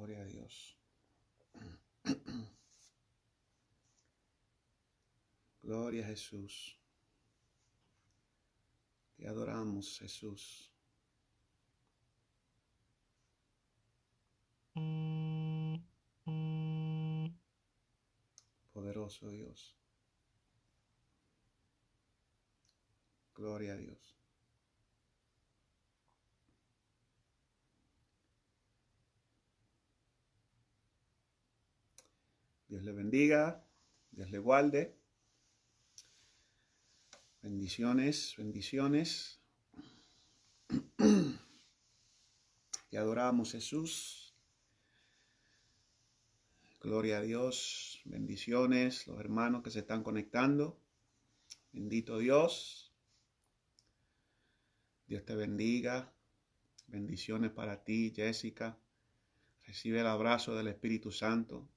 Gloria a Dios. Gloria a Jesús. Te adoramos, Jesús. Poderoso Dios. Gloria a Dios. Dios le bendiga, Dios le guarde. Bendiciones, bendiciones. Te adoramos, Jesús. Gloria a Dios. Bendiciones, los hermanos que se están conectando. Bendito Dios. Dios te bendiga. Bendiciones para ti, Jessica. Recibe el abrazo del Espíritu Santo.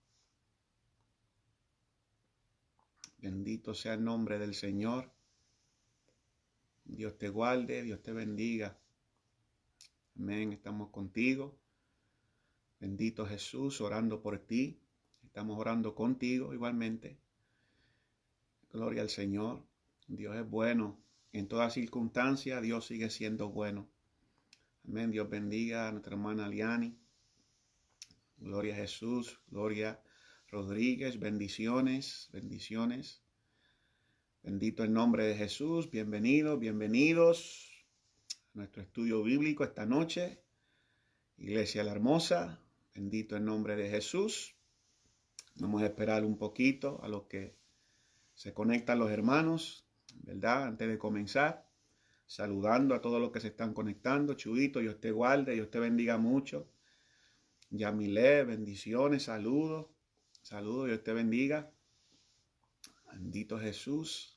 Bendito sea el nombre del Señor. Dios te guarde, Dios te bendiga. Amén, estamos contigo. Bendito Jesús, orando por ti. Estamos orando contigo igualmente. Gloria al Señor. Dios es bueno. En toda circunstancia, Dios sigue siendo bueno. Amén, Dios bendiga a nuestra hermana Liani. Gloria a Jesús, Gloria Rodríguez, bendiciones, bendiciones. Bendito el nombre de Jesús, bienvenidos, bienvenidos a nuestro estudio bíblico esta noche. Iglesia La Hermosa, bendito el nombre de Jesús. Vamos a esperar un poquito a los que se conectan los hermanos, ¿verdad? Antes de comenzar, saludando a todos los que se están conectando. Chuito, Dios te guarde, Dios te bendiga mucho. Yamile, bendiciones, saludos, saludos, Dios te bendiga. Bendito Jesús.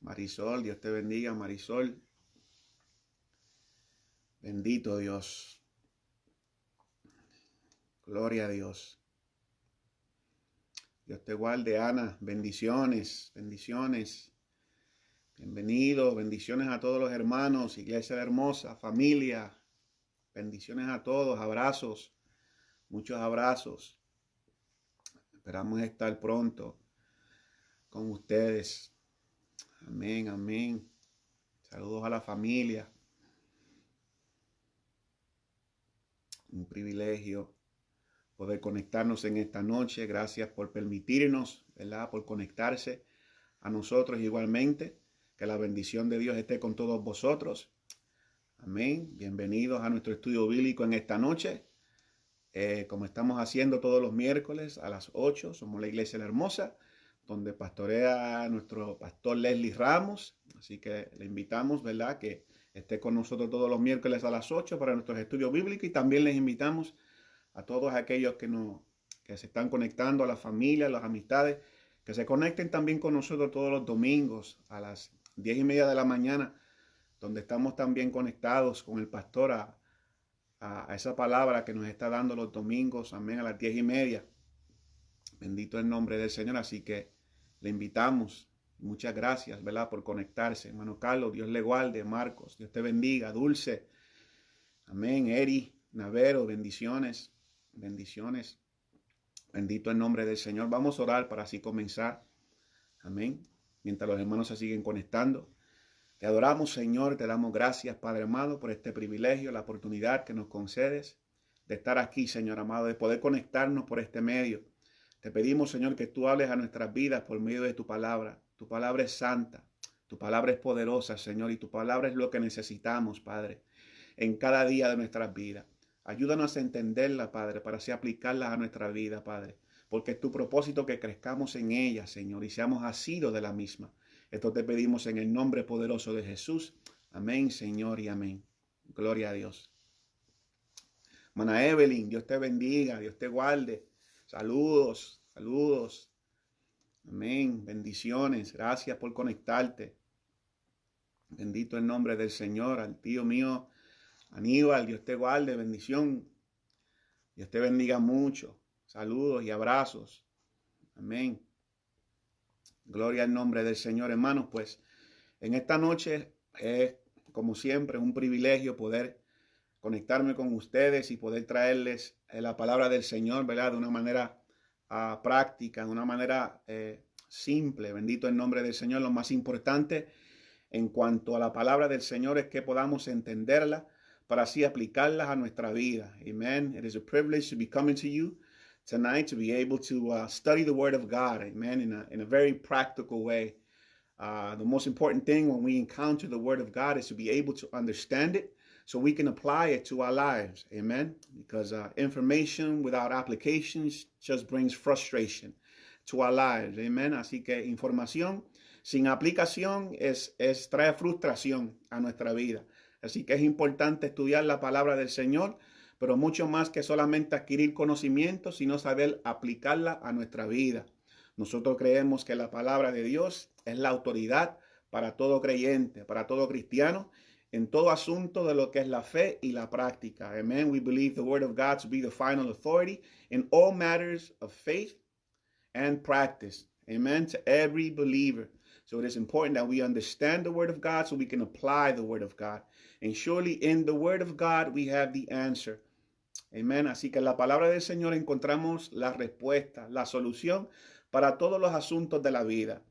Marisol, Dios te bendiga, Marisol. Bendito Dios. Gloria a Dios. Dios te guarde, Ana. Bendiciones, bendiciones. Bienvenido, bendiciones a todos los hermanos, Iglesia Hermosa, familia. Bendiciones a todos, abrazos, muchos abrazos. Esperamos estar pronto con ustedes. Amén, amén. Saludos a la familia. Un privilegio poder conectarnos en esta noche. Gracias por permitirnos, ¿verdad? Por conectarse a nosotros igualmente. Que la bendición de Dios esté con todos vosotros. Amén. Bienvenidos a nuestro estudio bíblico en esta noche. Como estamos haciendo todos los miércoles a las 8, somos la Iglesia La Hermosa, donde pastorea nuestro pastor Leslie Ramos. Así que le invitamos, ¿verdad?, que esté con nosotros todos los miércoles a las 8 para nuestros estudios bíblicos. Y también les invitamos a todos aquellos que se están conectando, a la familia, a las amistades, que se conecten también con nosotros todos los domingos a las 10:30 de la mañana, donde estamos también conectados con el pastor a esa palabra que nos está dando los domingos, amén, a las 10:30. Bendito el nombre del Señor. Así que le invitamos. Muchas gracias, ¿verdad?, por conectarse. Hermano Carlos, Dios le guarde. Marcos, Dios te bendiga. Dulce, amén. Eri, Navero, bendiciones, bendiciones. Bendito el nombre del Señor. Vamos a orar para así comenzar. Amén. Mientras los hermanos se siguen conectando. Te adoramos, Señor, te damos gracias, Padre amado, por este privilegio, la oportunidad que nos concedes de estar aquí, Señor amado, de poder conectarnos por este medio. Te pedimos, Señor, que tú hables a nuestras vidas por medio de tu palabra. Tu palabra es santa, tu palabra es poderosa, Señor, y tu palabra es lo que necesitamos, Padre, en cada día de nuestras vidas. Ayúdanos a entenderla, Padre, para así aplicarla a nuestra vida, Padre, porque es tu propósito que crezcamos en ella, Señor, y seamos asidos de la misma. Esto te pedimos en el nombre poderoso de Jesús. Amén, Señor, y amén. Gloria a Dios. Hermana Evelyn, Dios te bendiga, Dios te guarde. Saludos, saludos. Amén, bendiciones. Gracias por conectarte. Bendito el nombre del Señor. Al tío mío, Aníbal, Dios te guarde, bendición. Dios te bendiga mucho. Saludos y abrazos. Amén. Gloria al nombre del Señor, hermanos. Pues en esta noche es, como siempre, un privilegio poder conectarme con ustedes y poder traerles la palabra del Señor, ¿verdad? De una manera práctica, de una manera simple. Bendito el nombre del Señor. Lo más importante en cuanto a la palabra del Señor es que podamos entenderla para así aplicarlas a nuestra vida. Amen. It is a privilege to be coming to you tonight to be able to study the Word of God. Amen. In a very practical way. The most important thing when we encounter the Word of God is to be able to understand it so we can apply it to our lives. Amen. Because information without applications just brings frustration to our lives. Amen. Así que información sin aplicación trae frustración a nuestra vida. Así que es importante estudiar la palabra del Señor, pero mucho más que solamente adquirir conocimiento, sino saber aplicarla a nuestra vida. Nosotros creemos que la palabra de Dios es la autoridad para todo creyente, para todo cristiano, en todo asunto de lo que es la fe y la práctica. Amen. We believe the word of God to be the final authority in all matters of faith and practice. Amen. To every believer. So it is important that we understand the word of God so we can apply the word of God. And surely in the word of God we have the answer. Amen. Así que en la palabra del Señor encontramos la respuesta, la solución para todos los asuntos de la vida.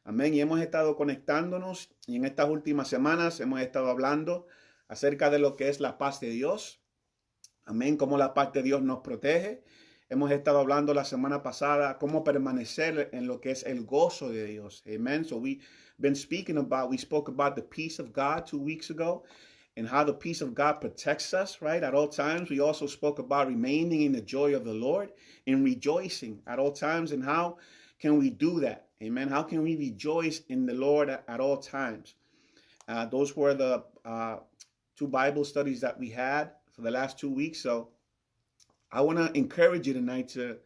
Amén. Y hemos estado conectándonos y en estas últimas semanas hemos estado hablando acerca de lo que es la paz de Dios. Amén. Cómo la paz de Dios nos protege. Hemos estado hablando la semana pasada cómo permanecer en lo que es el gozo de Dios. Amen. So we spoke about the peace of God 2 weeks ago and how the peace of God protects us, right? At all times. We also spoke about remaining in the joy of the Lord and rejoicing at all times. And how can we do that? Amen. How can we rejoice in the Lord at all times? Those were the 2 Bible studies that we had for the last 2 weeks. So I want to encourage you tonight to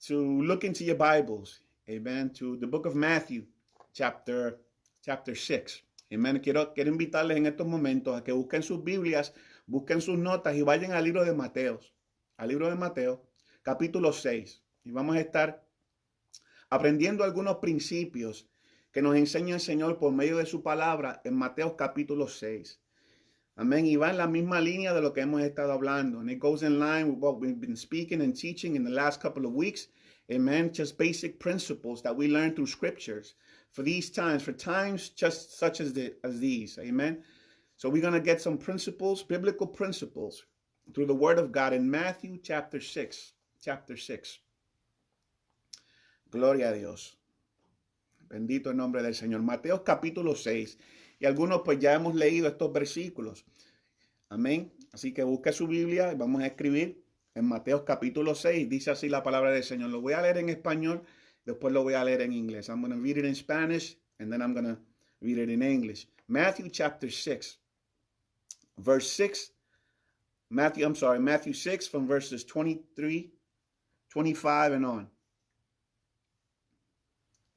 look into your Bibles. Amen. To the book of Matthew, chapter 6. Amen. Quiero invitarles en estos momentos a que busquen sus Biblias, busquen sus notas y vayan al libro de Mateo. Al libro de Mateo, capítulo 6. Y vamos a estar aprendiendo algunos principios que nos enseña el Señor por medio de su palabra en Mateo capítulo 6. Amén. Y va en la misma línea de lo que hemos estado hablando. And it goes in line with what we've been speaking and teaching in the last couple of weeks. Amen. Just basic principles that we learn through scriptures for these times, for times just such as these. Amen. So we're going to get some principles, biblical principles, through the word of God in Matthew chapter 6. Chapter 6. Gloria a Dios. Bendito el nombre del Señor. Mateo capítulo 6. Y algunos pues ya hemos leído estos versículos. Amén. Así que busque su Biblia y vamos a escribir en Mateo capítulo 6. Dice así la palabra del Señor. Lo voy a leer en español, después lo voy a leer en inglés. I'm going to read it in Spanish and then I'm going to read it in English. Matthew chapter 6, verse 6. Matthew 6 from verses 23, 25 and on.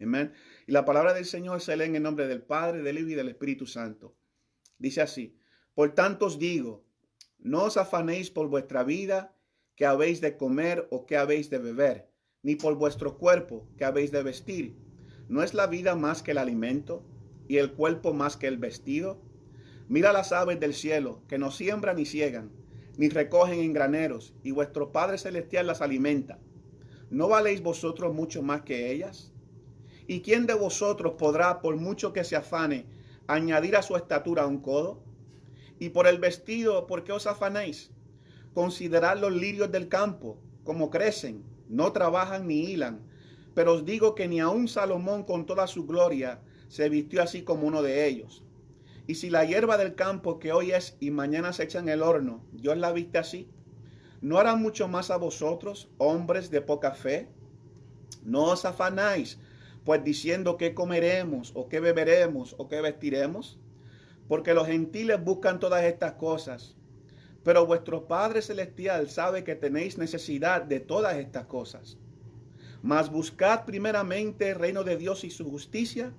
Amén. Y la palabra del Señor se lee en el nombre del Padre, del Hijo y del Espíritu Santo. Dice así: por tanto os digo, no os afanéis por vuestra vida, que habéis de comer o que habéis de beber, ni por vuestro cuerpo, que habéis de vestir. ¿No es la vida más que el alimento, y el cuerpo más que el vestido? Mira las aves del cielo, que no siembran ni ciegan, ni recogen en graneros, y vuestro Padre Celestial las alimenta. ¿No valéis vosotros mucho más que ellas? ¿Y quién de vosotros podrá, por mucho que se afane, añadir a su estatura un codo? Y por el vestido, ¿por qué os afanéis? Considerad los lirios del campo, como crecen, no trabajan ni hilan. Pero os digo que ni aun Salomón con toda su gloria se vistió así como uno de ellos. Y si la hierba del campo que hoy es y mañana se echa en el horno, Dios la viste así, ¿no hará mucho más a vosotros, hombres de poca fe? No os afanáis, pues diciendo qué comeremos, o qué beberemos, o qué vestiremos, porque los gentiles buscan todas estas cosas. Pero vuestro Padre Celestial sabe que tenéis necesidad de todas estas cosas. Mas buscad primeramente el reino de Dios y su justicia,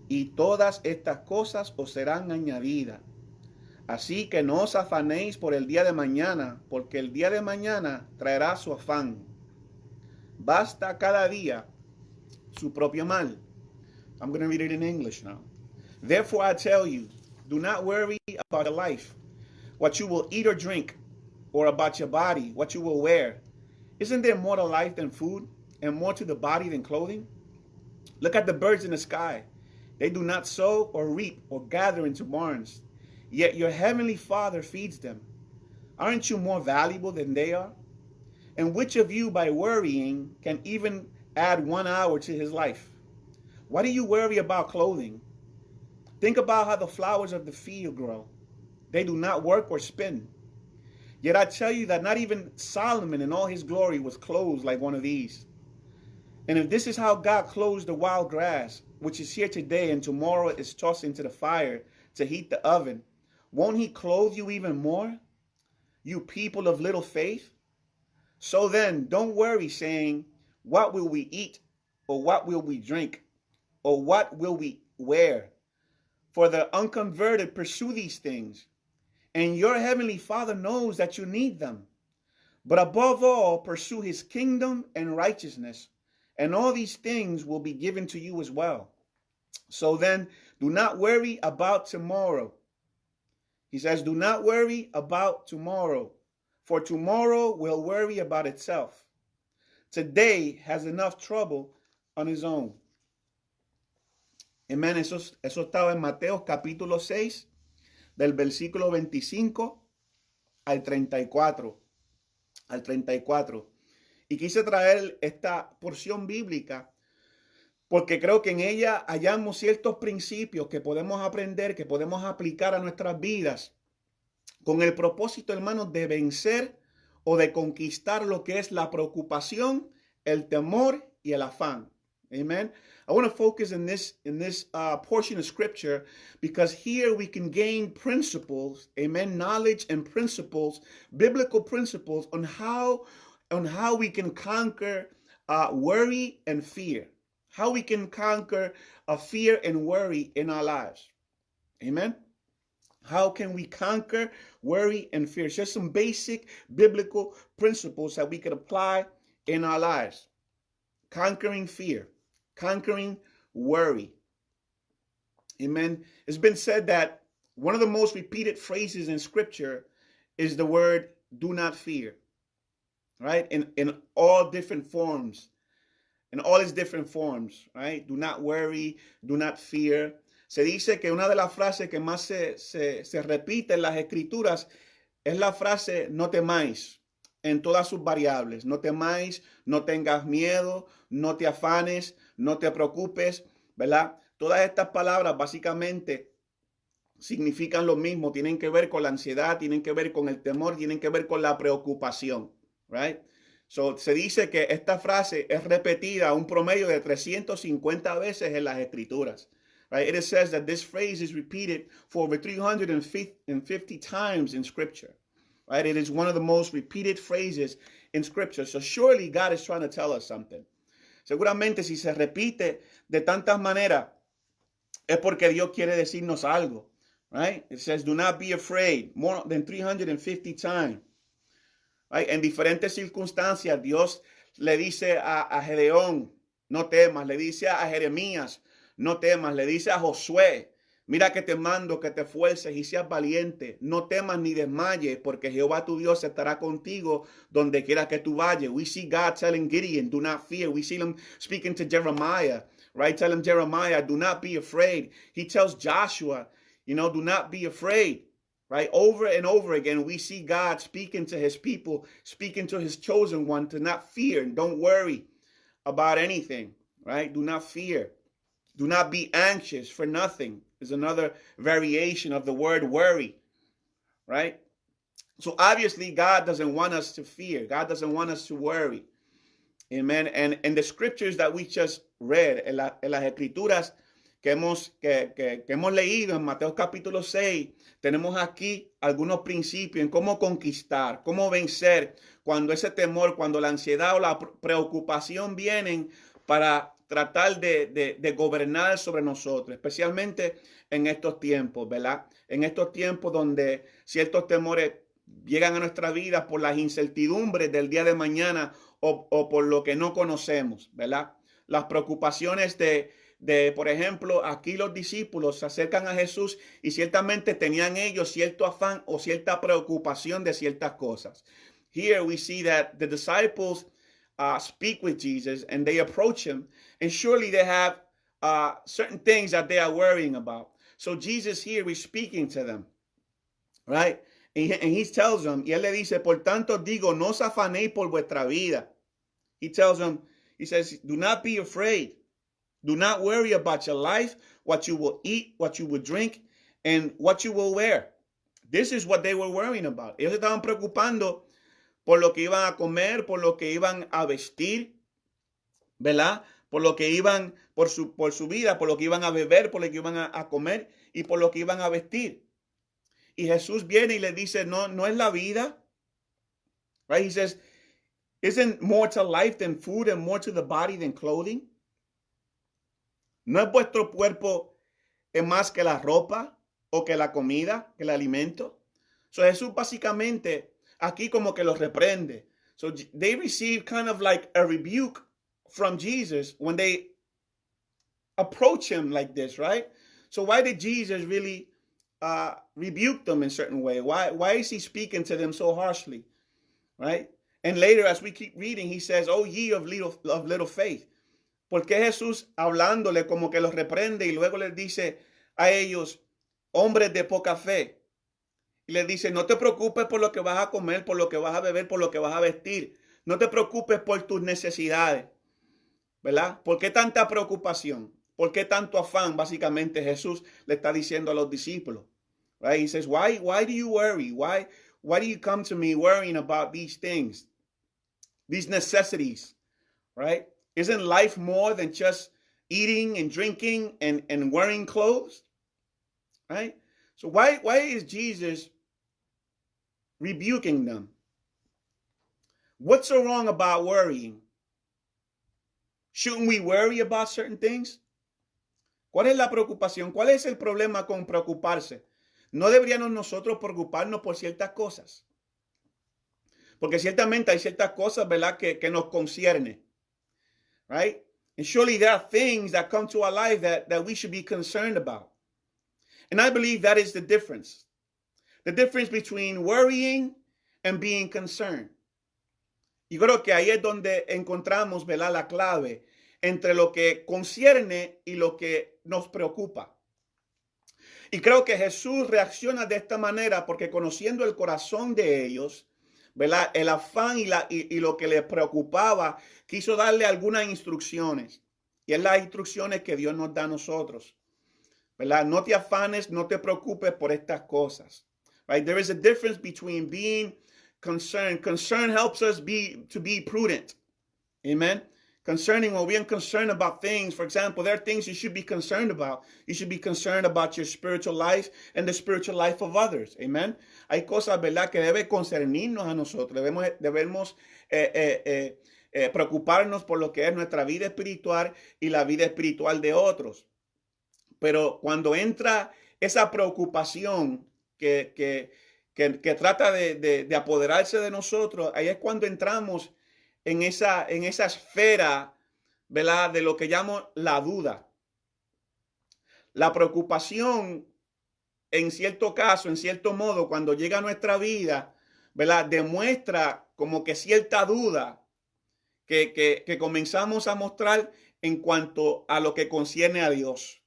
y todas estas cosas os serán añadidas. Así que no os afanéis por el día de mañana, porque el día de mañana traerá su afán. Basta cada día su propio mal. I'm going to read it in English now. Therefore I tell you, do not worry about your life, what you will eat or drink, or about your body, what you will wear. Isn't there more to life than food, and more to the body than clothing? Look at the birds in the sky. They do not sow or reap or gather into barns, yet your heavenly Father feeds them. Aren't you more valuable than they are? And which of you, by worrying, can even add 1 hour to his life? Why do you worry about clothing? Think about how the flowers of the field grow. They do not work or spin. Yet I tell you that not even Solomon in all his glory was clothed like one of these. And if this is how God clothes the wild grass, which is here today and tomorrow is tossed into the fire to heat the oven, won't he clothe you even more, you people of little faith? So then, don't worry, saying, what will we eat, or what will we drink, or what will we wear? For the unconverted pursue these things, and your heavenly Father knows that you need them. But above all, pursue his kingdom and righteousness, and all these things will be given to you as well. So then, do not worry about tomorrow. He says, do not worry about tomorrow, for tomorrow will worry about itself. Today has enough trouble on his own. Amén. Eso estaba en Mateo capítulo 6, del versículo 25 al 34. Al 34. Y quise traer esta porción bíblica porque creo que en ella hallamos ciertos principios que podemos aprender, que podemos aplicar a nuestras vidas con el propósito, hermanos, de vencer o de conquistar lo que es la preocupación, el temor y el afán. Amen. I want to focus in this portion of scripture because here we can gain principles, amen, knowledge and principles, biblical principles on how we can conquer worry and fear, how we can conquer fear and worry in our lives. Amen. How can we conquer worry and fear? Just some basic biblical principles that we can apply in our lives. Conquering fear, conquering worry. Amen. It's been said that one of the most repeated phrases in scripture is the word do not fear. Right? In all different forms. In all its different forms. Right? Do not worry, do not fear. Se dice que una de las frases que más se repite en las escrituras es la frase no temáis en todas sus variables. No temáis, no tengas miedo, no te afanes, no te preocupes, ¿verdad? Todas estas palabras básicamente significan lo mismo. Tienen que ver con la ansiedad, tienen que ver con el temor, tienen que ver con la preocupación. Right? So, se dice que esta frase es repetida un promedio de 350 veces en las escrituras. Right? It says that this phrase is repeated for over 350 times in scripture. Right? It is one of the most repeated phrases in scripture. So surely God is trying to tell us something. Seguramente si se repite de tantas maneras es porque Dios quiere decirnos algo. Right? It says, do not be afraid, more than 350 times. Right? En diferentes circunstancias, Dios le dice a Gedeón, no temas. Le dice a Jeremías, no temas. Le dice a Josué, mira que te mando que te esfuerces y seas valiente. No temas ni desmayes, porque Jehová tu Dios estará contigo donde quiera que tú vayas. We see God telling Gideon, do not fear. We see him speaking to Jeremiah, right? Tell him, Jeremiah, do not be afraid. He tells Joshua, do not be afraid. Right? Over and over again, we see God speaking to his people, speaking to his chosen one to not fear and don't worry about anything. Right? Do not fear. Do not be anxious for nothing is another variation of the word worry. Right? So obviously, God doesn't want us to fear. God doesn't want us to worry. Amen. And in the scriptures that we just read, en las escrituras que hemos leído en Mateo capítulo 6, tenemos aquí algunos principios en cómo conquistar, cómo vencer cuando ese temor, cuando la ansiedad o la preocupación vienen para tratar de gobernar sobre nosotros, especialmente en estos tiempos, ¿verdad? En estos tiempos donde ciertos temores llegan a nuestra vida por las incertidumbres del día de mañana o por lo que no conocemos, ¿verdad? Las preocupaciones de por ejemplo, aquí los discípulos se acercan a Jesús y ciertamente tenían ellos cierto afán o cierta preocupación de ciertas cosas. Here we see that the disciples speak with Jesus and they approach him, and surely they have certain things that they are worrying about. So Jesus here is speaking to them, right? And he tells them, y él le dice, por tanto digo, no os afanéis por vuestra vida. He tells them, he says, do not be afraid. Do not worry about your life, what you will eat, what you will drink, and what you will wear. This is what they were worrying about. Ellos estaban preocupando por lo que iban a comer, por lo que iban a vestir, ¿verdad? Por lo que iban, por su vida, por lo que iban a beber, por lo que iban a comer y por lo que iban a vestir. Y Jesús viene y le dice, no es la vida. Right? He says, isn't more to life than food and more to the body than clothing? ¿No es vuestro cuerpo más que la ropa o que la comida, que el alimento? So Jesús básicamente aquí como que los reprende. So they receive kind of like a rebuke from Jesus when they approach him like this, right? So why did Jesus really rebuke them in a certain way? Why is he speaking to them so harshly, right? And later, as we keep reading, he says, "Oh, ye of little faith." ¿Por qué Jesús hablándole como que los reprende y luego les dice a ellos, hombres de poca fe? Y les dice, no te preocupes por lo que vas a comer, por lo que vas a beber, por lo que vas a vestir. No te preocupes por tus necesidades, ¿verdad? ¿Por qué tanta preocupación? ¿Por qué tanto afán? Básicamente Jesús le está diciendo a los discípulos. Right? He says, why do you worry? Why do you come to me worrying about these things? These necessities, right? Isn't life more than just eating and drinking and wearing clothes? Right? So why is Jesus rebuking them? What's so wrong about worrying? Shouldn't we worry about certain things? ¿Cuál es la preocupación? ¿Cuál es el problema con preocuparse? ¿No deberíamos nosotros preocuparnos por ciertas cosas? Porque ciertamente hay ciertas cosas, ¿verdad?, que nos concierne. Right? And surely there are things that come to our life that we should be concerned about. And I believe that is the difference. The difference between worrying and being concerned. Y creo que ahí es donde encontramos, ¿verdad?, la clave entre lo que concierne y lo que nos preocupa. Y creo que Jesús reacciona de esta manera porque conociendo el corazón de ellos, ¿verdad?, el afán y lo que les preocupaba, quiso darle algunas instrucciones. Y es las instrucciones que Dios nos da a nosotros, ¿verdad? No te afanes, no te preocupes por estas cosas. Right? There is a difference between being concerned. Concern helps us to be prudent. Amen. Concerning or being concerned about things. For example, there are things you should be concerned about. You should be concerned about your spiritual life and the spiritual life of others. Amen. Hay cosas, ¿verdad?, que debe concernirnos a nosotros. Debemos preocuparnos por lo que es nuestra vida espiritual y la vida espiritual de otros. Pero cuando entra esa preocupación que trata de apoderarse de nosotros, ahí es cuando entramos en esa esfera, ¿verdad?, de lo que llamo la duda. La preocupación, en cierto caso, en cierto modo, cuando llega a nuestra vida, ¿verdad?, demuestra como que cierta duda que comenzamos a mostrar en cuanto a lo que concierne a Dios.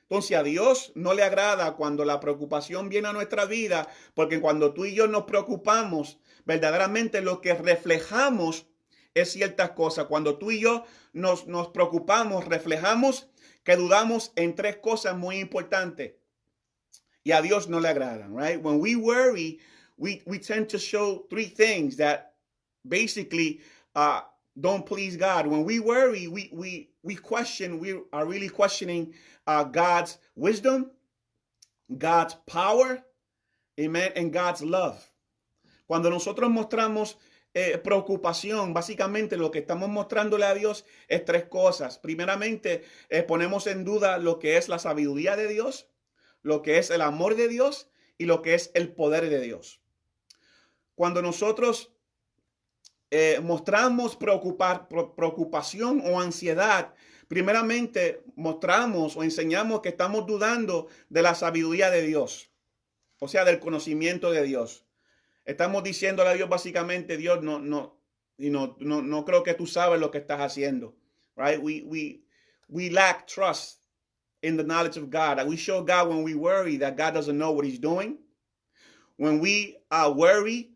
Entonces a Dios no le agrada cuando la preocupación viene a nuestra vida, porque cuando tú y yo nos preocupamos, verdaderamente lo que reflejamos es ciertas cosas. Cuando tú y yo nos preocupamos, reflejamos que dudamos en tres cosas muy importantes y a Dios no le agradan, right? When we worry, we tend to show three things that basically don't please God. When we worry, we question, we are really questioning God's wisdom, God's power, amen, and God's love. Cuando nosotros mostramos preocupación, básicamente lo que estamos mostrándole a Dios es tres cosas. Primeramente, ponemos en duda lo que es la sabiduría de Dios, lo que es el amor de Dios y lo que es el poder de Dios. Cuando nosotros mostramos preocupación o ansiedad, primeramente mostramos o enseñamos que estamos dudando de la sabiduría de Dios, o sea, del conocimiento de Dios. Estamos diciéndole a Dios básicamente, Dios, no creo que tú sabes lo que estás haciendo. Right? We lack trust in the knowledge of God. We show God when we worry that God doesn't know what he's doing. When we worry,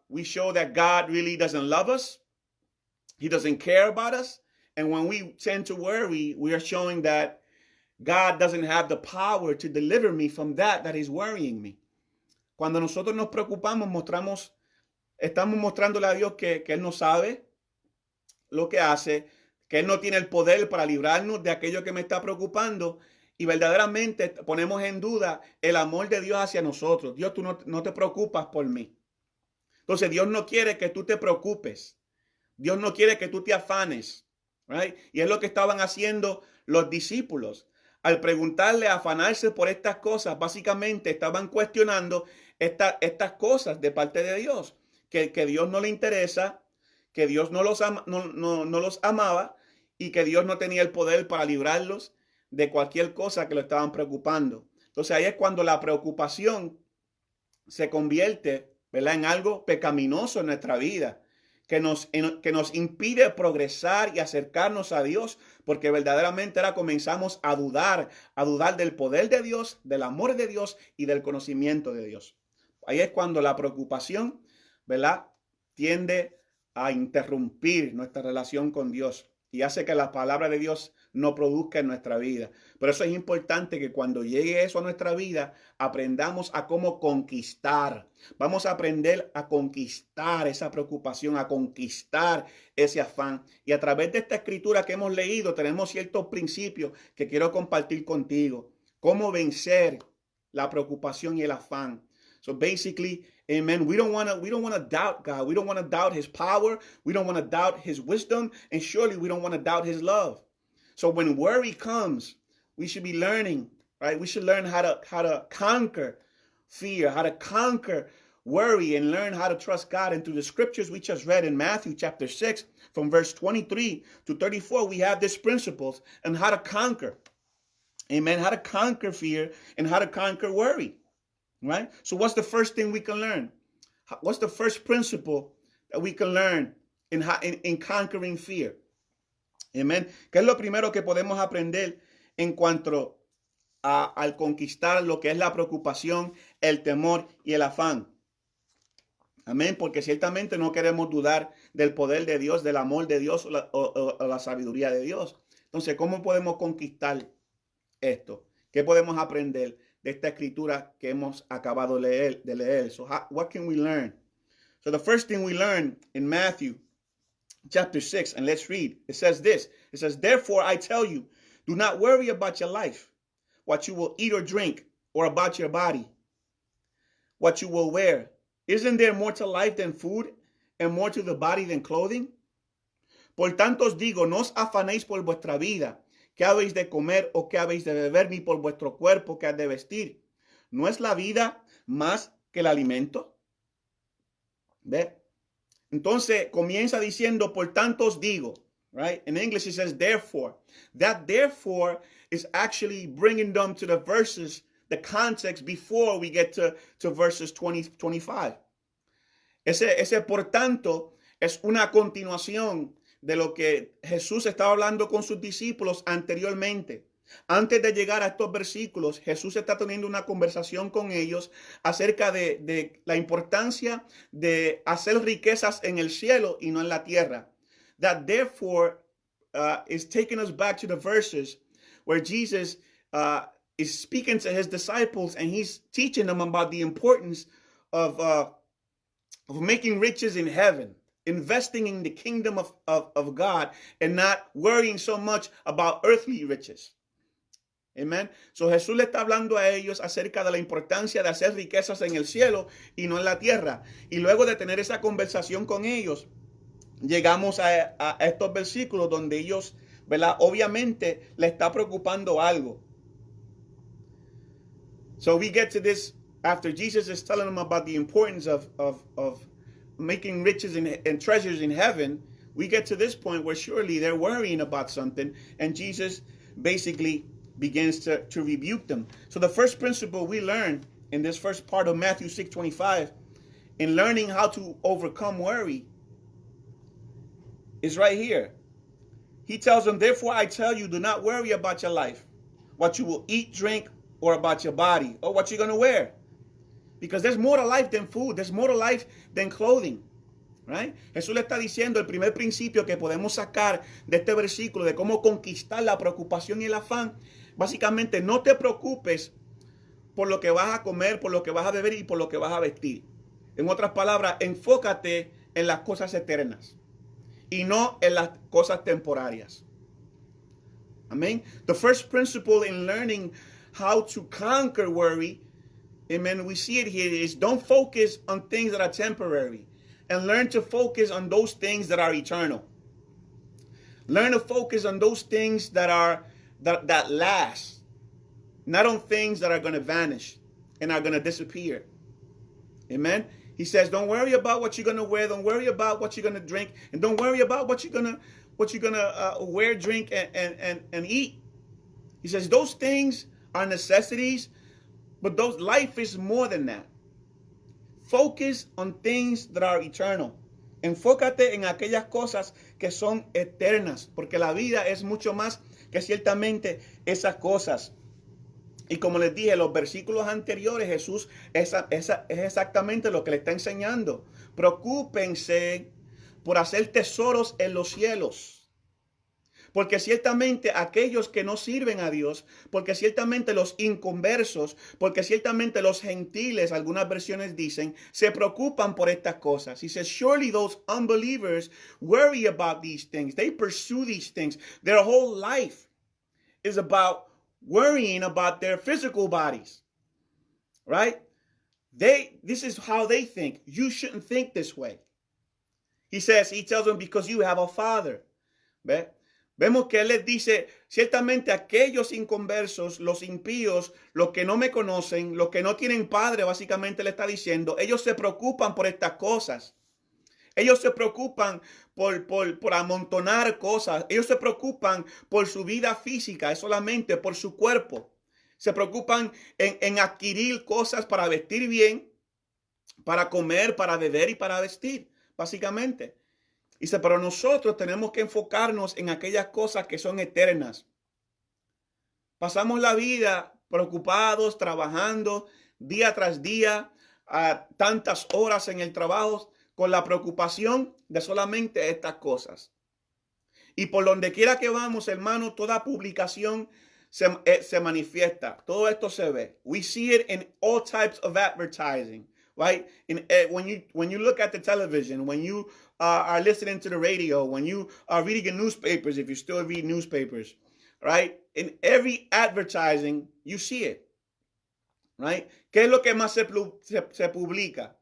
we show that God really doesn't love us. He doesn't care about us. And when we tend to worry, we are showing that God doesn't have the power to deliver me from that is worrying me. Cuando nosotros nos preocupamos, estamos mostrándole a Dios que Él no sabe lo que hace, que Él no tiene el poder para librarnos de aquello que me está preocupando, y verdaderamente ponemos en duda el amor de Dios hacia nosotros. Dios, tú no te preocupas por mí. Entonces Dios no quiere que tú te preocupes. Dios no quiere que tú te afanes. Right? Y es lo que estaban haciendo los discípulos. Al preguntarle, afanarse por estas cosas, básicamente estaban cuestionando estas cosas de parte de Dios. Que Dios no le interesa, que Dios no los amaba y que Dios no tenía el poder para librarlos de cualquier cosa que lo estaban preocupando. Entonces ahí es cuando la preocupación se convierte, ¿verdad?, en algo pecaminoso en nuestra vida, que nos impide progresar y acercarnos a Dios, porque verdaderamente ahora comenzamos a dudar del poder de Dios, del amor de Dios y del conocimiento de Dios. Ahí es cuando la preocupación, ¿verdad?, tiende a interrumpir nuestra relación con Dios y hace que la palabra de Dios no produzca en nuestra vida. Por eso es importante que cuando llegue eso a nuestra vida, aprendamos a cómo conquistar. Vamos a aprender a conquistar esa preocupación, a conquistar ese afán. Y a través de esta escritura que hemos leído, tenemos ciertos principios que quiero compartir contigo. Cómo vencer la preocupación y el afán. So basically, amen, we don't want to doubt God. We don't want to doubt his power. We don't want to doubt his wisdom. And surely we don't want to doubt his love. So when worry comes, we should be learning, right? We should learn how to conquer fear, how to conquer worry, and learn how to trust God. And through the scriptures we just read in Matthew chapter 6, from verse 23 to 34, we have these principles on how to conquer, amen, how to conquer fear and how to conquer worry, right? So what's the first thing we can learn? What's the first principle that we can learn in conquering fear? Amén. ¿Qué es lo primero que podemos aprender en cuanto al conquistar lo que es la preocupación, el temor y el afán? Amén. Porque ciertamente no queremos dudar del poder de Dios, del amor de Dios o la sabiduría de Dios. Entonces, ¿cómo podemos conquistar esto? ¿Qué podemos aprender de esta escritura que hemos acabado de leer? So, what can we learn? So, the first thing we learn in Matthew chapter 6, and let's read. It says this. It says, therefore I tell you, do not worry about your life, what you will eat or drink, or about your body, what you will wear. Isn't there more to life than food, and more to the body than clothing? Por tanto os digo, no os afanéis por vuestra vida, qué habéis de comer o qué habéis de beber, ni por vuestro cuerpo qué has de vestir. ¿No es la vida más que el alimento? ¿Ve? Entonces comienza diciendo, por tanto os digo, right? In English it says therefore. That therefore is actually bringing them to the verses, the context before we get to verses 25. Ese por tanto es una continuación de lo que Jesús estaba hablando con sus discípulos anteriormente. Antes de llegar a estos versículos, Jesús está teniendo una conversación con ellos acerca de la importancia de hacer riquezas en el cielo y no en la tierra. That therefore is taking us back to the verses where Jesus is speaking to his disciples and he's teaching them about the importance of making riches in heaven, investing in the kingdom of God, and not worrying so much about earthly riches. Amen. So Jesús le está hablando a ellos acerca de la importancia de hacer riquezas en el cielo y no en la tierra. Y luego de tener esa conversación con ellos, llegamos a estos versículos donde ellos, ¿verdad?, obviamente le está preocupando algo. So we get to this after Jesus is telling them about the importance of making riches and treasures in heaven. we get to this point where surely they're worrying about something, and Jesus basically begins to rebuke them. So the first principle we learn in this first part of Matthew 6:25, in learning how to overcome worry, is right here. He tells them, therefore I tell you, do not worry about your life, what you will eat, drink, or about your body, or what you're going to wear. Because there's more to life than food. There's more to life than clothing. Right? Jesús le está diciendo el primer principio que podemos sacar de este versículo, de cómo conquistar la preocupación y el afán. Básicamente, no te preocupes por lo que vas a comer, por lo que vas a beber y por lo que vas a vestir. En otras palabras, enfócate en las cosas eternas y no en las cosas temporarias. Amen. The first principle in learning how to conquer worry, amen, we see it here, is don't focus on things that are temporary and learn to focus on those things that are eternal. Learn to focus on those things that last, not on things that are going to vanish and are going to disappear. Amen. He says, don't worry about what you're going to wear. Don't worry about what you're going to drink. And don't worry about what you're going to wear, drink, and eat. He says, those things are necessities, but life is more than that. Focus on things that are eternal. Enfócate en aquellas cosas que son eternas, porque la vida es mucho más que ciertamente esas cosas. Y como les dije, los versículos anteriores, Jesús es exactamente lo que le está enseñando. Preocúpense por hacer tesoros en los cielos. Porque ciertamente aquellos que no sirven a Dios, porque ciertamente los inconversos, porque ciertamente los gentiles, algunas versiones dicen, se preocupan por estas cosas. He says, surely those unbelievers worry about these things. They pursue these things. Their whole life is about worrying about their physical bodies, right? This is how they think. You shouldn't think this way. He tells them, because you have a father. ¿Ve? Vemos que él les dice, ciertamente aquellos inconversos, los impíos, los que no me conocen, los que no tienen padre, básicamente le está diciendo, ellos se preocupan por estas cosas. Ellos se preocupan por amontonar cosas. Ellos se preocupan por su vida física, es solamente por su cuerpo. Se preocupan en adquirir cosas para vestir bien, para comer, para beber y para vestir, básicamente. Dice, pero nosotros tenemos que enfocarnos en aquellas cosas que son eternas. Pasamos la vida preocupados, trabajando día tras día, a tantas horas en el trabajo, con la preocupación de solamente estas cosas. Y por donde quiera que vamos, hermano, toda publicación se manifiesta. Todo esto se ve. We see it in all types of advertising, right? When you look at the television, when you are listening to the radio, when you are reading in newspapers, if you still read newspapers, right? In every advertising, you see it, right? ¿Qué es lo que más se publica?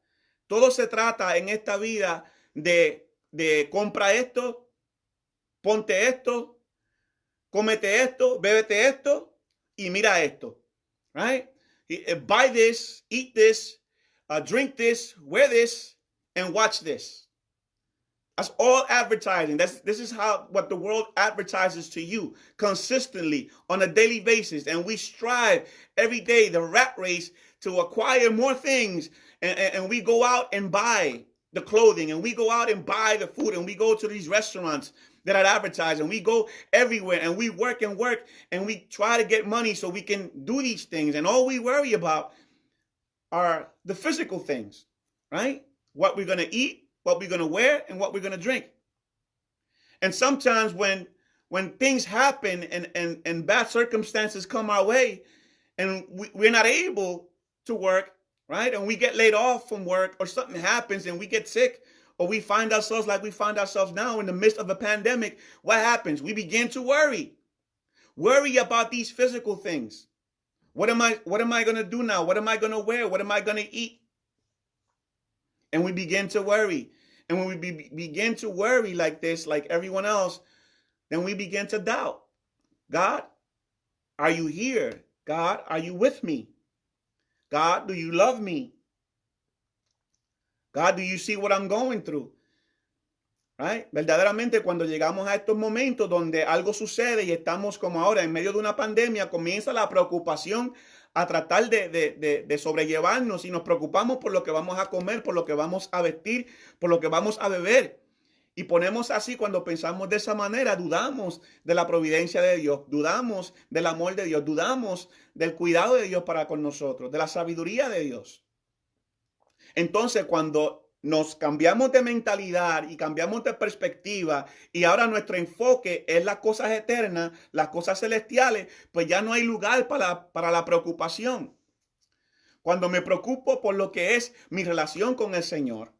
Todo se trata en esta vida de compra esto, ponte esto, cómete esto, bébete esto y mira esto, right? Buy this, eat this, drink this, wear this, and watch this. That's all advertising. This is what the world advertises to you consistently on a daily basis. And we strive every day, the rat race, to acquire more things. And we go out and buy the clothing, and we go out and buy the food, and we go to these restaurants that are advertised, and we go everywhere, and we work, and we try to get money so we can do these things. And all we worry about are the physical things, right? What we're going to eat, what we're going to wear, and what we're going to drink. And sometimes when things happen and bad circumstances come our way, and we're not able to work, right? And we get laid off from work, or something happens and we get sick, or we find ourselves like we find ourselves now in the midst of a pandemic, what happens? We begin to worry about these physical things. What am I going to do now? What am I going to wear? What am I going to eat? And we begin to worry. And when we begin to worry like this, like everyone else, then we begin to doubt. God, are you here? God, are you with me? God, do you love me? God, do you see what I'm going through? Right? Verdaderamente cuando llegamos a estos momentos donde algo sucede y estamos como ahora en medio de una pandemia, comienza la preocupación a tratar de sobrellevarnos y nos preocupamos por lo que vamos a comer, por lo que vamos a vestir, por lo que vamos a beber. Y ponemos así, cuando pensamos de esa manera, dudamos de la providencia de Dios, dudamos del amor de Dios, dudamos del cuidado de Dios para con nosotros, de la sabiduría de Dios. Entonces, cuando nos cambiamos de mentalidad y cambiamos de perspectiva y ahora nuestro enfoque es las cosas eternas, las cosas celestiales, pues ya no hay lugar para la preocupación. Cuando me preocupo por lo que es mi relación con el Señor,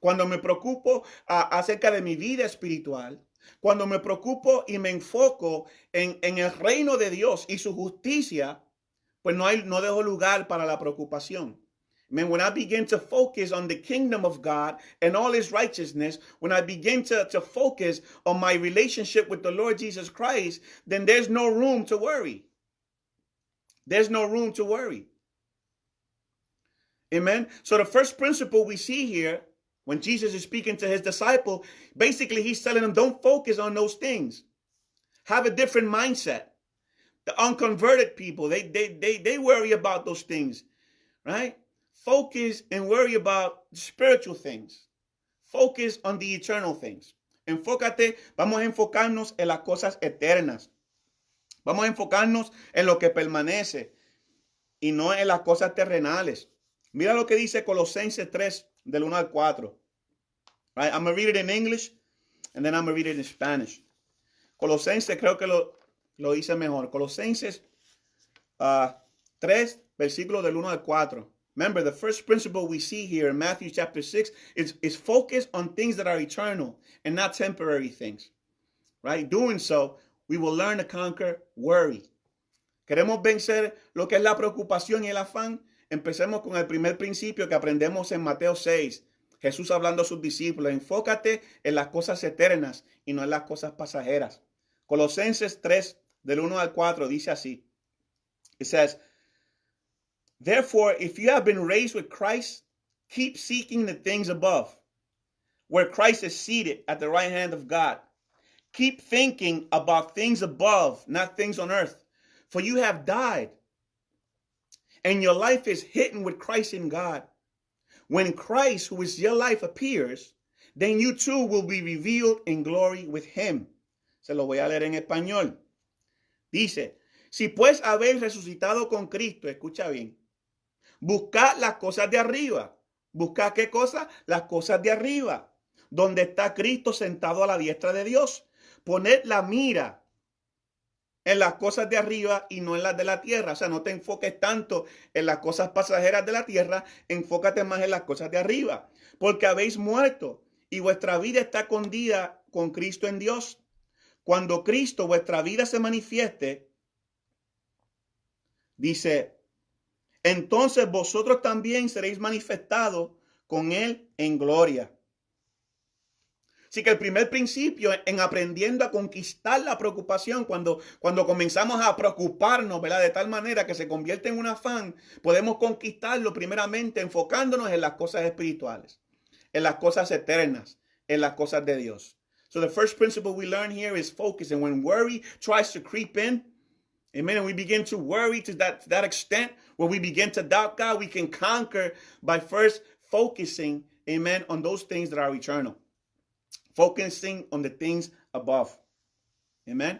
cuando me preocupo acerca de mi vida espiritual, cuando me preocupo y me enfoco en el reino de Dios y su justicia, pues no dejo lugar para la preocupación. Man, when I begin to focus on the kingdom of God and all his righteousness, when I begin to focus on my relationship with the Lord Jesus Christ, then there's no room to worry. There's no room to worry. Amen. So the first principle we see here, when Jesus is speaking to his disciple, basically he's telling them, don't focus on those things. Have a different mindset. The unconverted people, they worry about those things, right? Focus and worry about spiritual things. Focus on the eternal things. Enfócate, vamos a enfocarnos en las cosas eternas. Vamos a enfocarnos en lo que permanece y no en las cosas terrenales. Mira lo que dice Colosenses 3, del 1 al 4. Right? I'm going to read it in English and then I'm going to read it in Spanish. Colosenses, creo que lo hice mejor. Colosenses 3, versículo del 1 al 4. Remember, the first principle we see here in Matthew chapter 6 is focus on things that are eternal and not temporary things. Right? Doing so, we will learn to conquer worry. ¿Queremos vencer lo que es la preocupación y el afán? Empecemos con el primer principio que aprendemos en Mateo 6. Jesús hablando a sus discípulos, enfócate en las cosas eternas y no en las cosas pasajeras. Colosenses 3, del 1 al 4, dice así. It says, therefore, if you have been raised with Christ, keep seeking the things above, where Christ is seated at the right hand of God. Keep thinking about things above, not things on earth. For you have died, and your life is hidden with Christ in God. When Christ, who is your life, appears, then you too will be revealed in glory with him. Se lo voy a leer en español. Dice, si pues habéis resucitado con Cristo, escucha bien, buscad las cosas de arriba. ¿Buscad qué cosa? Las cosas de arriba, donde está Cristo sentado a la diestra de Dios. Poned la mira en las cosas de arriba y no en las de la tierra. O sea, no te enfoques tanto en las cosas pasajeras de la tierra, enfócate más en las cosas de arriba. Porque habéis muerto y vuestra vida está escondida con Cristo en Dios. Cuando Cristo, vuestra vida, se manifieste, dice, entonces vosotros también seréis manifestados con él en gloria. Así que el primer principio en aprendiendo a conquistar la preocupación, cuando comenzamos a preocuparnos, ¿verdad? De tal manera que se convierte en un afán, podemos conquistarlo primeramente enfocándonos en las cosas espirituales, en las cosas eternas, en las cosas de Dios. So the first principle we learn here is focus. And when worry tries to creep in, amen, and we begin to worry to that extent where we begin to doubt God, we can conquer by first focusing, amen, on those things that are eternal. Focusing on the things above. Amen.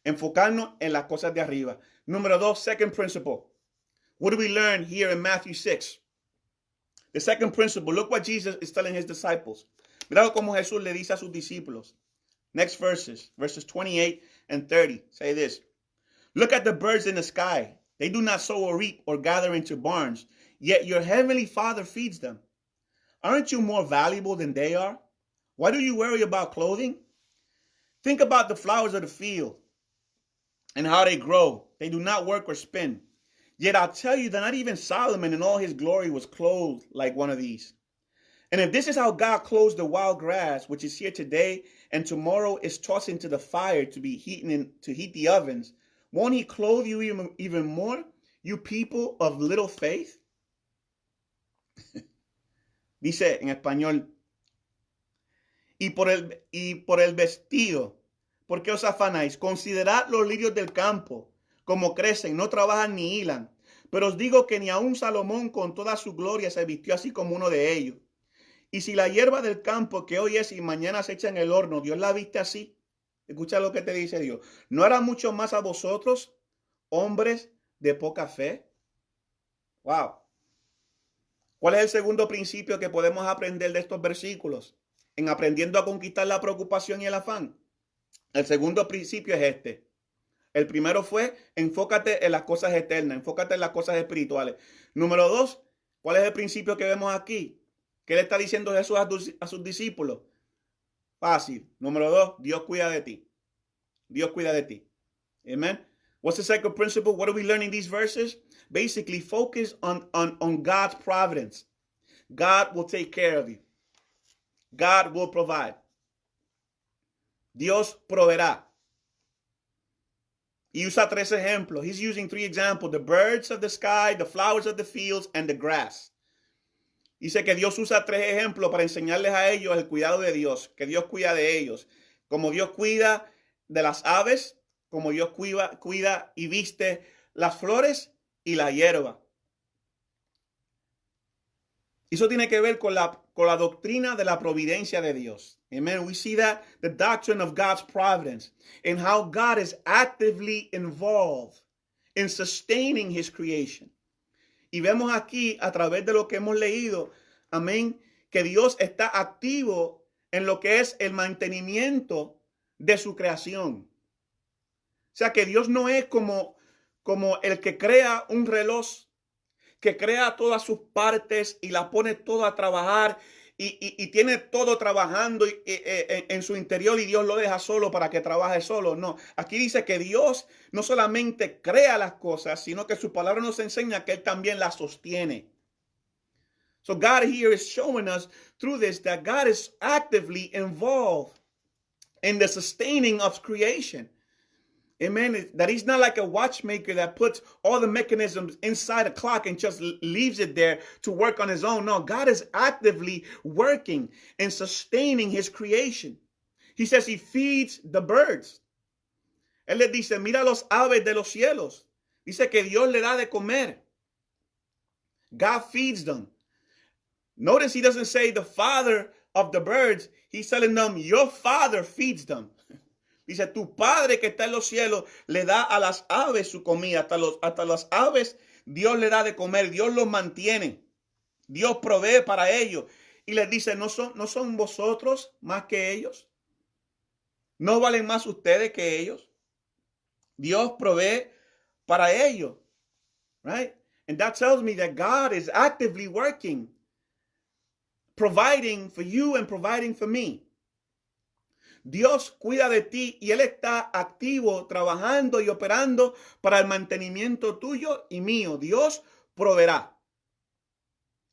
Enfocarnos en las cosas de arriba. Número 2, second principle. What do we learn here in Matthew 6? The second principle, look what Jesus is telling his disciples. Mira como Jesús le dice a sus discípulos. Next verses 28 and 30. Say this. Look at the birds in the sky. They do not sow or reap or gather into barns, yet your heavenly Father feeds them. Aren't you more valuable than they are? Why do you worry about clothing? Think about the flowers of the field and how they grow. They do not work or spin. Yet I'll tell you that not even Solomon in all his glory was clothed like one of these. And if this is how God clothes the wild grass, which is here today and tomorrow is tossed into the fire to heat the ovens, won't he clothe you even more, you people of little faith? Dice en español, y por el vestido. ¿Por qué os afanáis? Considerad los lirios del campo, como crecen, no trabajan ni hilan. Pero os digo que ni aun Salomón con toda su gloria se vistió así como uno de ellos. Y si la hierba del campo que hoy es y mañana se echa en el horno, Dios la viste así. Escucha lo que te dice Dios. ¿No hará mucho más a vosotros, hombres de poca fe? Wow. ¿Cuál es el segundo principio que podemos aprender de estos versículos? En aprendiendo a conquistar la preocupación y el afán. El segundo principio es este. El primero fue, enfócate en las cosas eternas, enfócate en las cosas espirituales. Número 2, ¿cuál es el principio que vemos aquí? ¿Qué le está diciendo Jesús a sus discípulos? Fácil. Número 2, Dios cuida de ti. Dios cuida de ti. Amen. What's the second principle? What do we learn in these verses? Basically, focus on God's providence. God will take care of you. God will provide. Dios proveerá. Y usa 3 ejemplos. He's using 3 examples. The birds of the sky, the flowers of the fields, and the grass. Dice que Dios usa 3 ejemplos para enseñarles a ellos el cuidado de Dios. Que Dios cuida de ellos. Como Dios cuida de las aves, como Dios cuida y viste las flores y la hierba. Eso tiene que ver con la doctrina de la providencia de Dios. Amen. We see that the doctrine of God's providence and how God is actively involved in sustaining his creation. Y vemos aquí a través de lo que hemos leído, amén, que Dios está activo en lo que es el mantenimiento de su creación. O sea que Dios no es como el que crea un reloj, que crea todas sus partes y la pone todo a trabajar y tiene todo trabajando en su interior y Dios lo deja solo para que trabaje solo. No, aquí dice que Dios no solamente crea las cosas, sino que su palabra nos enseña que Él también las sostiene. So God here is showing us through this that God is actively involved in the sustaining of creation. Amen. That he's not like a watchmaker that puts all the mechanisms inside a clock and just leaves it there to work on his own. No, God is actively working and sustaining his creation. He says he feeds the birds. Él les dice, mira los aves de los cielos. Dice que Dios le da de comer. God feeds them. Notice he doesn't say the father of the birds. He's telling them, your father feeds them. Dice, tu padre que está en los cielos le da a las aves su comida. Hasta las aves Dios le da de comer. Dios los mantiene. Dios provee para ellos. Y les dice, ¿no son vosotros más que ellos? ¿No valen más ustedes que ellos? Dios provee para ellos. Right? And that tells me that God is actively working, providing for you and providing for me. Dios cuida de ti y Él está activo, trabajando y operando para el mantenimiento tuyo y mío. Dios proveerá.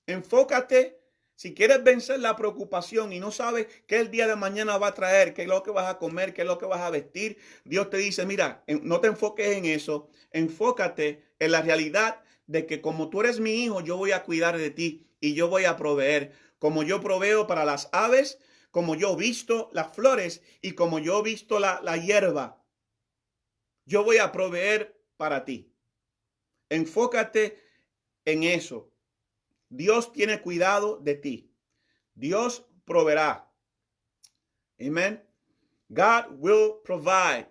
Enfócate. Si quieres vencer la preocupación y no sabes qué el día de mañana va a traer, qué es lo que vas a comer, qué es lo que vas a vestir, Dios te dice, mira, no te enfoques en eso. Enfócate en la realidad de que como tú eres mi hijo, yo voy a cuidar de ti y yo voy a proveer. Como yo proveo para las aves, como yo visto las flores y como yo visto la hierba, yo voy a proveer para ti. Enfócate en eso. Dios tiene cuidado de ti. Dios proveerá. Amen. God will provide.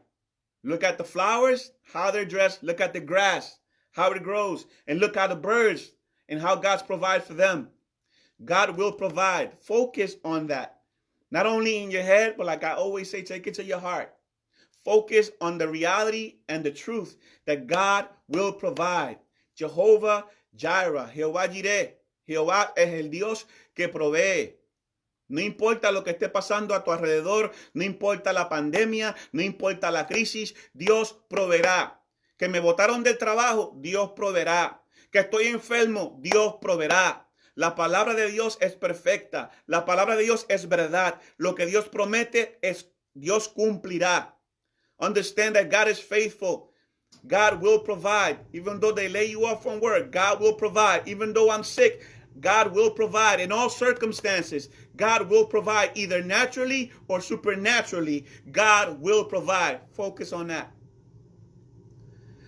Look at the flowers, how they're dressed. Look at the grass, how it grows. And look at the birds and how God's provide for them. God will provide. Focus on that. Not only in your head, but like I always say, take it to your heart. Focus on the reality and the truth that God will provide. Jehovah Jireh, Jehová Jireh. Jehová es el Dios que provee. No importa lo que esté pasando a tu alrededor, no importa la pandemia, no importa la crisis, Dios proveerá. Que me botaron del trabajo, Dios proveerá. Que estoy enfermo, Dios proveerá. La palabra de Dios es perfecta. La palabra de Dios es verdad. Lo que Dios promete es Dios cumplirá. Understand that God is faithful. God will provide. Even though they lay you off from work, God will provide. Even though I'm sick, God will provide in all circumstances. God will provide either naturally or supernaturally. God will provide. Focus on that.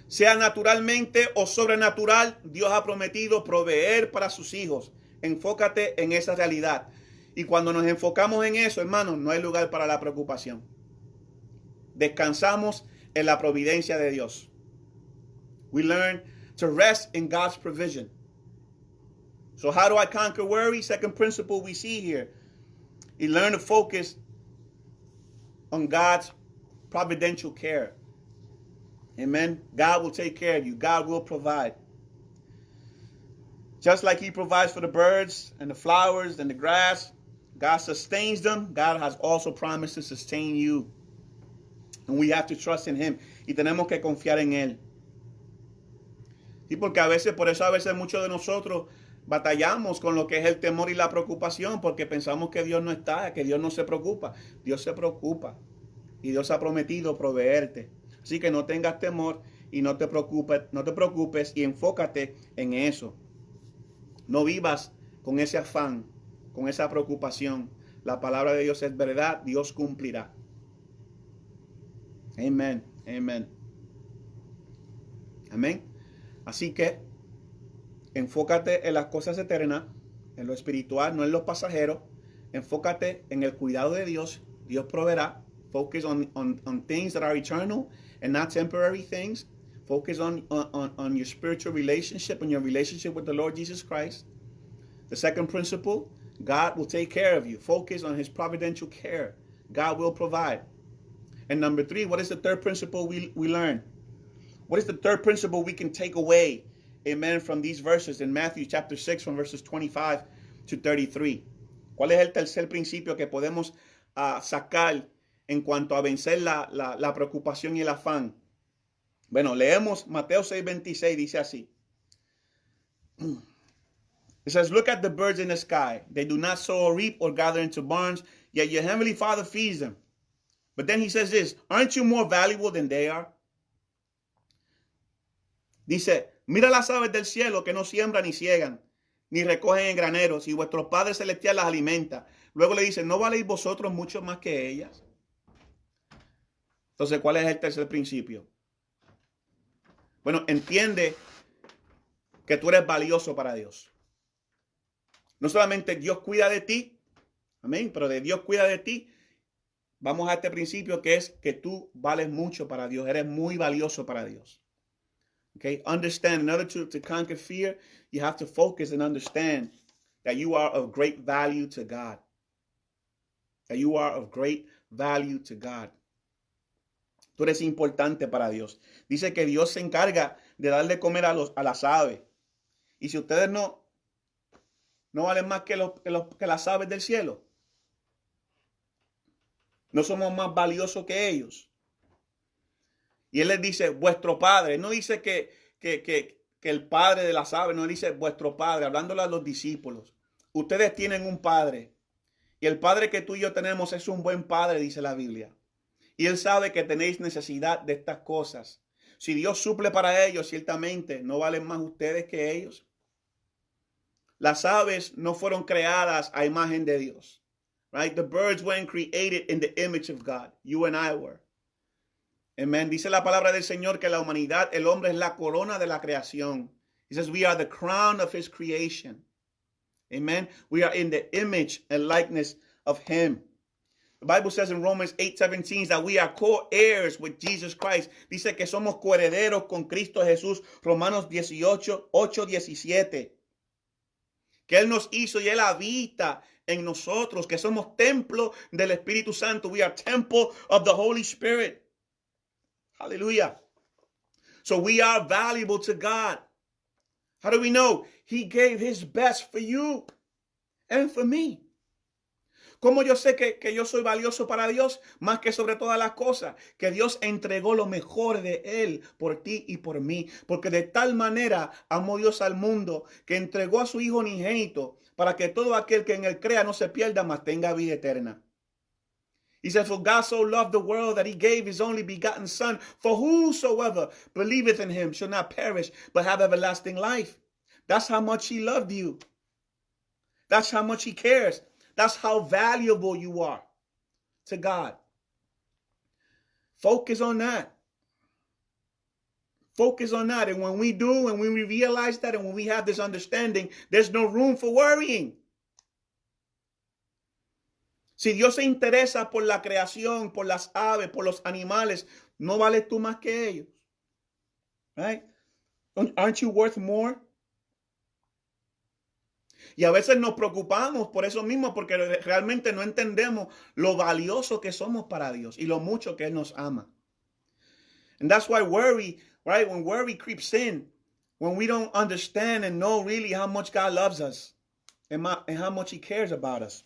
Sea naturalmente o sobrenatural, Dios ha prometido proveer para sus hijos. Enfócate en esa realidad. Y cuando nos enfocamos en eso, hermanos, no hay lugar para la preocupación. Descansamos en la providencia de Dios. We learn to rest in God's provision. So how do I conquer worry? Second principle we see here. You learn to focus on God's providential care. Amen. God will take care of you. God will provide. Just like he provides for the birds and the flowers and the grass, God sustains them. God has also promised to sustain you. And we have to trust in him. Y tenemos que confiar en él. Sí, porque por eso a veces muchos de nosotros batallamos con lo que es el temor y la preocupación, porque pensamos que Dios no está, que Dios no se preocupa. Dios se preocupa y Dios ha prometido proveerte. Así que no tengas temor y no te preocupes y enfócate en eso. No vivas con ese afán, con esa preocupación. La palabra de Dios es verdad, Dios cumplirá. Amén, amén. Amén. Así que enfócate en las cosas eternas, en lo espiritual, no en los pasajeros. Enfócate en el cuidado de Dios. Dios proveerá. Focus on things that are eternal and not temporary things. Focus on your spiritual relationship and your relationship with the Lord Jesus Christ. The second principle, God will take care of you. Focus on his providential care. God will provide. And number 3, what is the third principle we learn? What is the third principle we can take away, amen, from these verses in Matthew chapter 6 from verses 25 to 33? ¿Cuál es el tercer principio que podemos sacar en cuanto a vencer la preocupación y el afán? Bueno, leemos Mateo 6:26, dice así. It says, look at the birds in the sky. They do not sow or reap or gather into barns, yet your heavenly Father feeds them. But then he says this, aren't you more valuable than they are? Dice, mira las aves del cielo que no siembran ni ciegan, ni recogen en graneros, y vuestro Padre Celestial las alimenta. Luego le dice, ¿no valéis vosotros mucho más que ellas? Entonces, ¿cuál es el tercer principio? Bueno, entiende que tú eres valioso para Dios. No solamente Dios cuida de ti, amén, pero de Dios cuida de ti. Vamos a este principio que es que tú vales mucho para Dios, eres muy valioso para Dios. Okay, understand, in order to conquer fear, you have to focus and understand that you are of great value to God. That you are of great value to God. Tú eres importante para Dios. Dice que Dios se encarga de darle comer a las aves. Y si ustedes no valen más que las aves del cielo, no somos más valiosos que ellos. Y él les dice, vuestro padre. No dice que el padre de las aves, no dice vuestro padre, hablándole a los discípulos. Ustedes tienen un padre. Y el padre que tú y yo tenemos es un buen padre, dice la Biblia. Y él sabe que tenéis necesidad de estas cosas. Si Dios suple para ellos, ciertamente, ¿no valen más ustedes que ellos? Las aves no fueron creadas a imagen de Dios. Right? The birds weren't created in the image of God. You and I were. Amen. Dice la palabra del Señor que la humanidad, el hombre es la corona de la creación. He says we are the crown of his creation. Amen. We are in the image and likeness of him. The Bible says in Romans 8:17 that we are co-heirs with Jesus Christ. Dice que somos coherederos con Cristo Jesús. Romanos 18:8-17. Que él nos hizo y él habita en nosotros, que somos templo del Espíritu Santo. We are temple of the Holy Spirit. Hallelujah. So we are valuable to God. How do we know? He gave his best for you and for me. ¿Cómo yo sé que yo soy valioso para Dios? Más que sobre todas las cosas, que Dios entregó lo mejor de él por ti y por mí. Porque de tal manera amó Dios al mundo que entregó a su Hijo unigénito para que todo aquel que en él crea no se pierda, mas tenga vida eterna. He said, for God so loved the world that he gave his only begotten Son, for whosoever believeth in him shall not perish, but have everlasting life. That's how much he loved you. That's how much he cares. That's how valuable you are to God. Focus on that. Focus on that. And when we do, and when we realize that, and when we have this understanding, there's no room for worrying. Si Dios se interesa por la creación, por las aves, por los animales, ¿no vales tú más que ellos? Right? Aren't you worth more? Y a veces nos preocupamos por eso mismo, porque realmente no entendemos lo valioso que somos para Dios y lo mucho que Él nos ama. And that's why worry, right? When worry creeps in, when we don't understand and know really how much God loves us and how much He cares about us.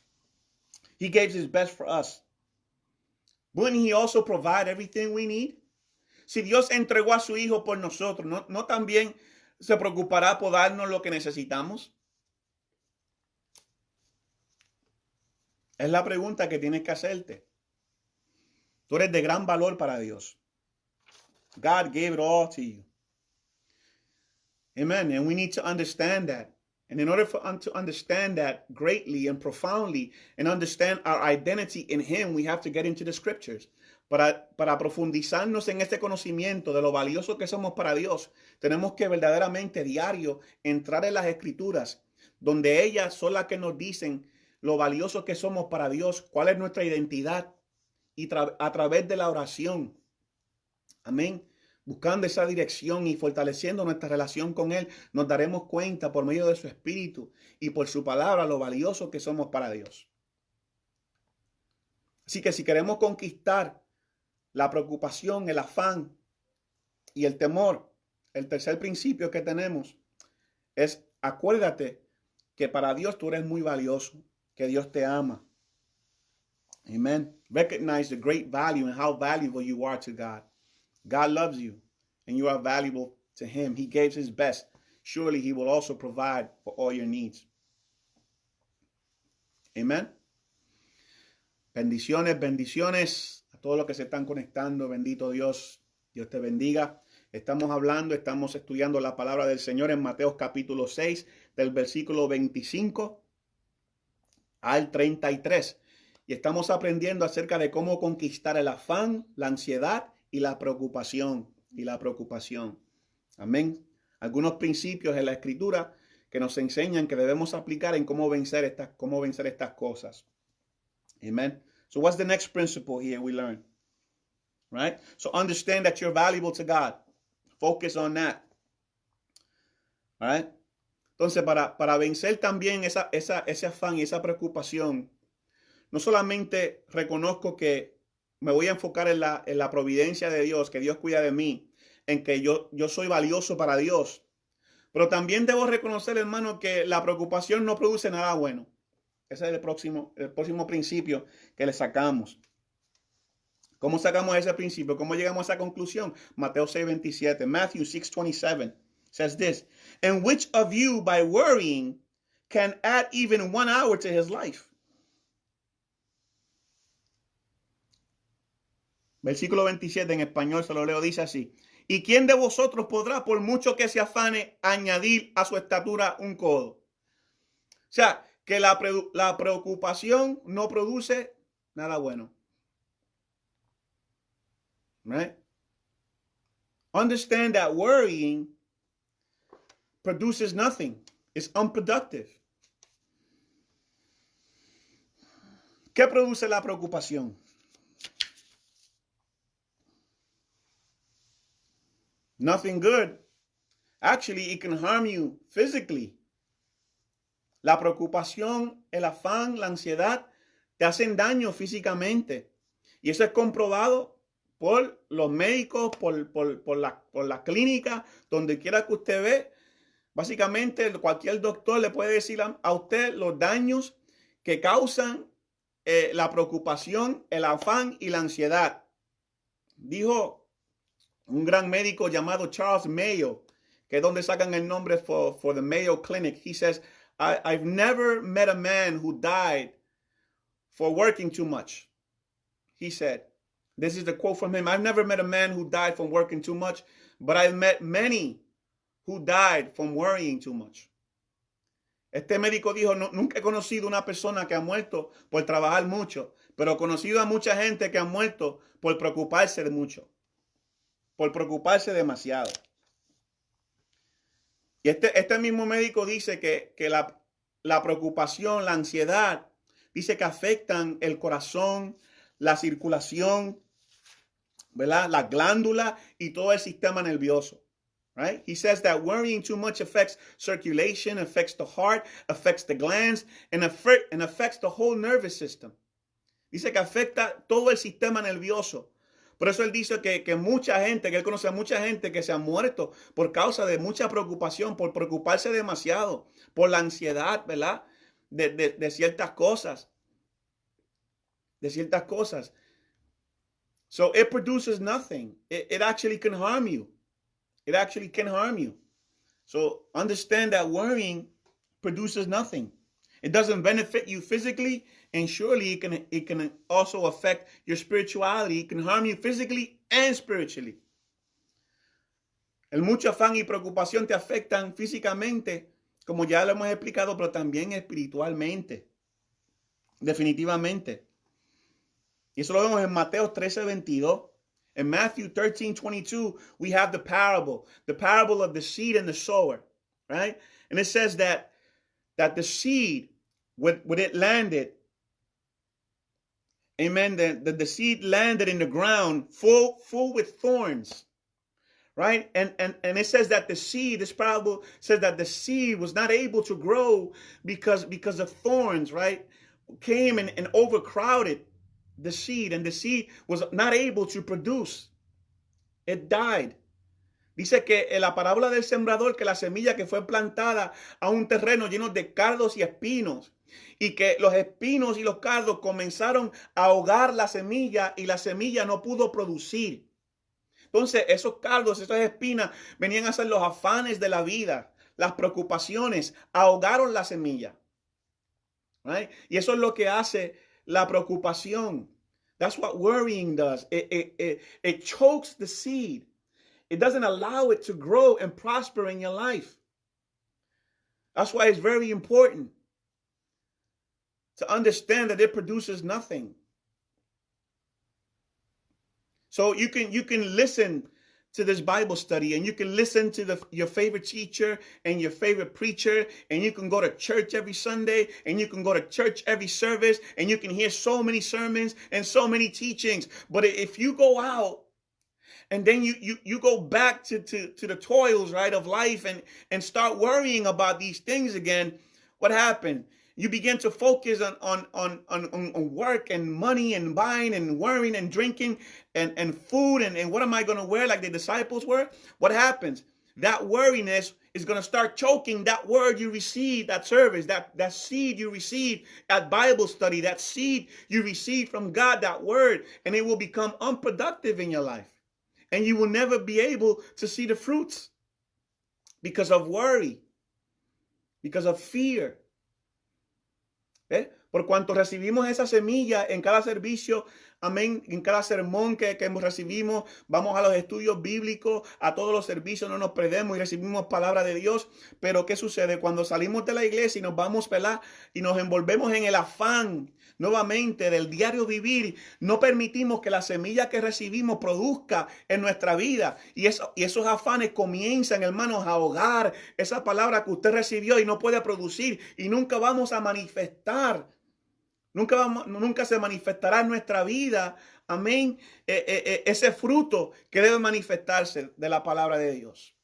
He gave His best for us. Wouldn't He also provide everything we need? Si Dios entregó a su Hijo por nosotros, ¿no también se preocupará por darnos lo que necesitamos? Es la pregunta que tienes que hacerte. Tú eres de gran valor para Dios. God gave it all to you. Amen. And we need to understand that. And in order for us to understand that greatly and profoundly and understand our identity in Him, we have to get into the scriptures. Para profundizarnos en este conocimiento de lo valioso que somos para Dios, tenemos que verdaderamente diario entrar en las escrituras, donde ellas son las que nos dicen lo valioso que somos para Dios, cuál es nuestra identidad, y a través de la oración. Amén. Buscando esa dirección y fortaleciendo nuestra relación con Él, nos daremos cuenta por medio de su Espíritu y por su palabra lo valioso que somos para Dios. Así que si queremos conquistar la preocupación, el afán y el temor, el tercer principio que tenemos es: acuérdate que para Dios tú eres muy valioso, que Dios te ama. Amen. Recognize the great value and how valuable you are to God. God loves you and you are valuable to Him. He gave His best. Surely He will also provide for all your needs. Amen. Bendiciones, bendiciones a todos los que se están conectando. Bendito Dios. Dios te bendiga. Estamos estudiando la palabra del Señor en Mateo capítulo 6, del versículo 25 al 33. Y estamos aprendiendo acerca de cómo conquistar el afán, la ansiedad y la preocupación. Amén. Algunos principios en la Escritura que nos enseñan que debemos aplicar en cómo vencer estas cosas. Amen. So what's the next principle here we learn? Right? So understand that you're valuable to God. Focus on that. All right? Entonces, para vencer también ese afán y esa preocupación, no solamente reconozco que me voy a enfocar en la providencia de Dios, que Dios cuida de mí, en que yo soy valioso para Dios, pero también debo reconocer, hermano, que la preocupación no produce nada bueno. Ese es el próximo principio que le sacamos. ¿Cómo sacamos ese principio? ¿Cómo llegamos a esa conclusión? Mateo 6:27. Matthew 6:27 says this: "And which of you by worrying can add even 1 hour to his life?" Versículo 27 en español, se lo leo, dice así: ¿Y quién de vosotros podrá, por mucho que se afane, añadir a su estatura un codo? O sea, que la preocupación no produce nada bueno. Right? Understand that worrying produces nothing. It's unproductive. ¿Qué produce la preocupación? Nothing good. Actually, it can harm you physically. La preocupación, el afán, la ansiedad te hacen daño físicamente. Y eso es comprobado por los médicos, por la clínica, donde quiera que usted ve. Básicamente, cualquier doctor le puede decir a usted los daños que causan la preocupación, el afán y la ansiedad. Dijo un gran médico llamado Charles Mayo, que es donde sacan el nombre for the Mayo Clinic. He says, I've never met a man who died for working too much. He said, this is the quote from him: "I've never met a man who died from working too much, but I've met many who died from worrying too much." Este médico dijo, nunca he conocido una persona que ha muerto por trabajar mucho, pero he conocido a mucha gente que ha muerto por preocuparse de mucho, por preocuparse demasiado. Y este mismo médico dice que la preocupación, la ansiedad, dice que afectan el corazón, la circulación, ¿verdad? La glándula y todo el sistema nervioso. Right? He says that worrying too much affects circulation, affects the heart, affects the glands, and affects the whole nervous system. Dice que afecta todo el sistema nervioso. Por eso él dice que mucha gente, que él conoce a mucha gente que se ha muerto por causa de mucha preocupación, por preocuparse demasiado, por la ansiedad, ¿verdad? De ciertas cosas. De ciertas cosas. So it produces nothing. It actually can harm you. It actually can harm you. So understand that worrying produces nothing. It doesn't benefit you physically, and surely it can also affect your spirituality. It can harm you physically and spiritually. El mucho afán y preocupación te afectan físicamente, como ya lo hemos explicado, pero también espiritualmente. Definitivamente. Y eso lo vemos en Mateo 13:22. In Matthew 13:22, we have the parable of the seed and the sower, right? And it says that the seed, when it landed, amen, the seed landed in the ground full with thorns, right? And it says that the seed, this parable says that the seed was not able to grow because of thorns, right? Came and overcrowded the seed, and the seed was not able to produce. It died. Dice que en la parábola del sembrador, que la semilla que fue plantada a un terreno lleno de cardos y espinos, y que los espinos y los cardos comenzaron a ahogar la semilla y la semilla no pudo producir. Entonces esos cardos, esas espinas venían a ser los afanes de la vida, las preocupaciones, ahogaron la semilla. Right? Y eso es lo que hace la preocupación. That's what worrying does. It chokes the seed. It doesn't allow it to grow and prosper in your life. That's why it's very important to understand that it produces nothing. So you can listen to this Bible study, and you can listen to your favorite teacher and your favorite preacher, and you can go to church every Sunday, and you can go to church every service, and you can hear so many sermons and so many teachings. But if you go out and then you go back to the toils, right, of life and start worrying about these things again, what happened? You begin to focus on work and money and buying and worrying and drinking and food and what am I going to wear like the disciples were? What happens? That worriness is going to start choking that word you received at service, that seed you received at Bible study, that seed you received from God, that word, and it will become unproductive in your life. And you will never be able to see the fruits because of worry, because of fear. Por cuanto recibimos esa semilla en cada servicio, amén, en cada sermón que recibimos, vamos a los estudios bíblicos, a todos los servicios, no nos perdemos y recibimos palabra de Dios. Pero ¿qué sucede? Cuando salimos de la iglesia y nos vamos, ¿verdad? Y nos envolvemos en el afán nuevamente del diario vivir, no permitimos que la semilla que recibimos produzca en nuestra vida. Y esos afanes comienzan, hermanos, a ahogar esa palabra que usted recibió y no puede producir. Y nunca vamos a manifestar. Nunca se manifestará en nuestra vida, amén, ese fruto que debe manifestarse de la palabra de Dios.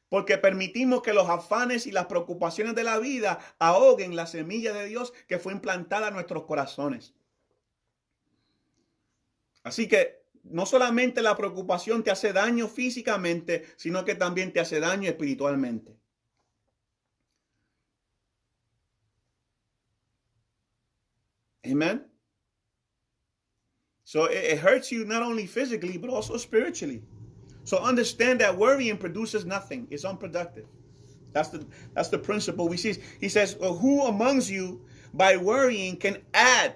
Porque permitimos que los afanes y las preocupaciones de la vida ahoguen la semilla de Dios que fue implantada en nuestros corazones. Así que no solamente la preocupación te hace daño físicamente, sino que también te hace daño espiritualmente. Amen. So it hurts you not only physically, but also spiritually. So understand that worrying produces nothing. It's unproductive. That's the principle we see. He says, well, who amongst you by worrying can add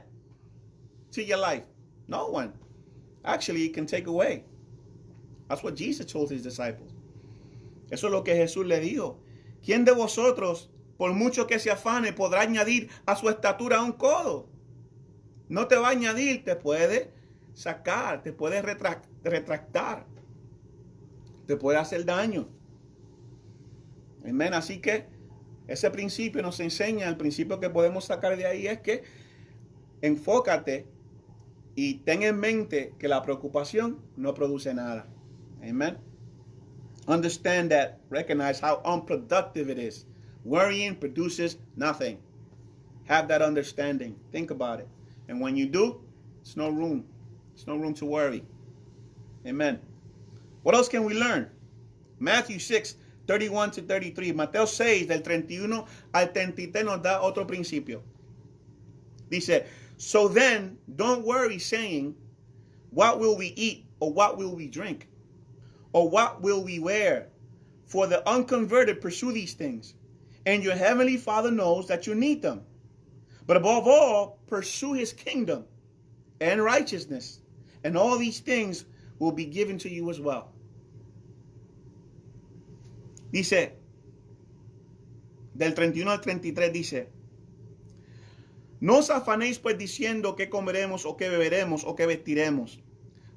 to your life? No one. Actually, it can take away. That's what Jesus told his disciples. Eso es lo que Jesús le dijo. ¿Quién de vosotros por mucho que se afane, podrá añadir a su estatura un codo. No te va a añadir, te puede sacar, te puede retractar, te puede hacer daño. Amén. Así que ese principio nos enseña, el principio que podemos sacar de ahí es que enfócate y ten en mente que la preocupación no produce nada. Amen. Understand that, recognize how unproductive it is. Worrying produces nothing. Have that understanding. Think about it. And when you do, there's no room. There's no room to worry. Amen. What else can we learn? Matthew 6, 31 to 33. Mateo 6, del 31 al 33 nos da otro principio. Dice, so then don't worry saying, what will we eat or what will we drink? Or what will we wear? For the unconverted pursue these things, and your heavenly Father knows that you need them. But above all, pursue his kingdom and righteousness, and all these things will be given to you as well. Dice, del 31 al 33 dice, no os afanéis pues diciendo qué comeremos o qué beberemos o qué vestiremos,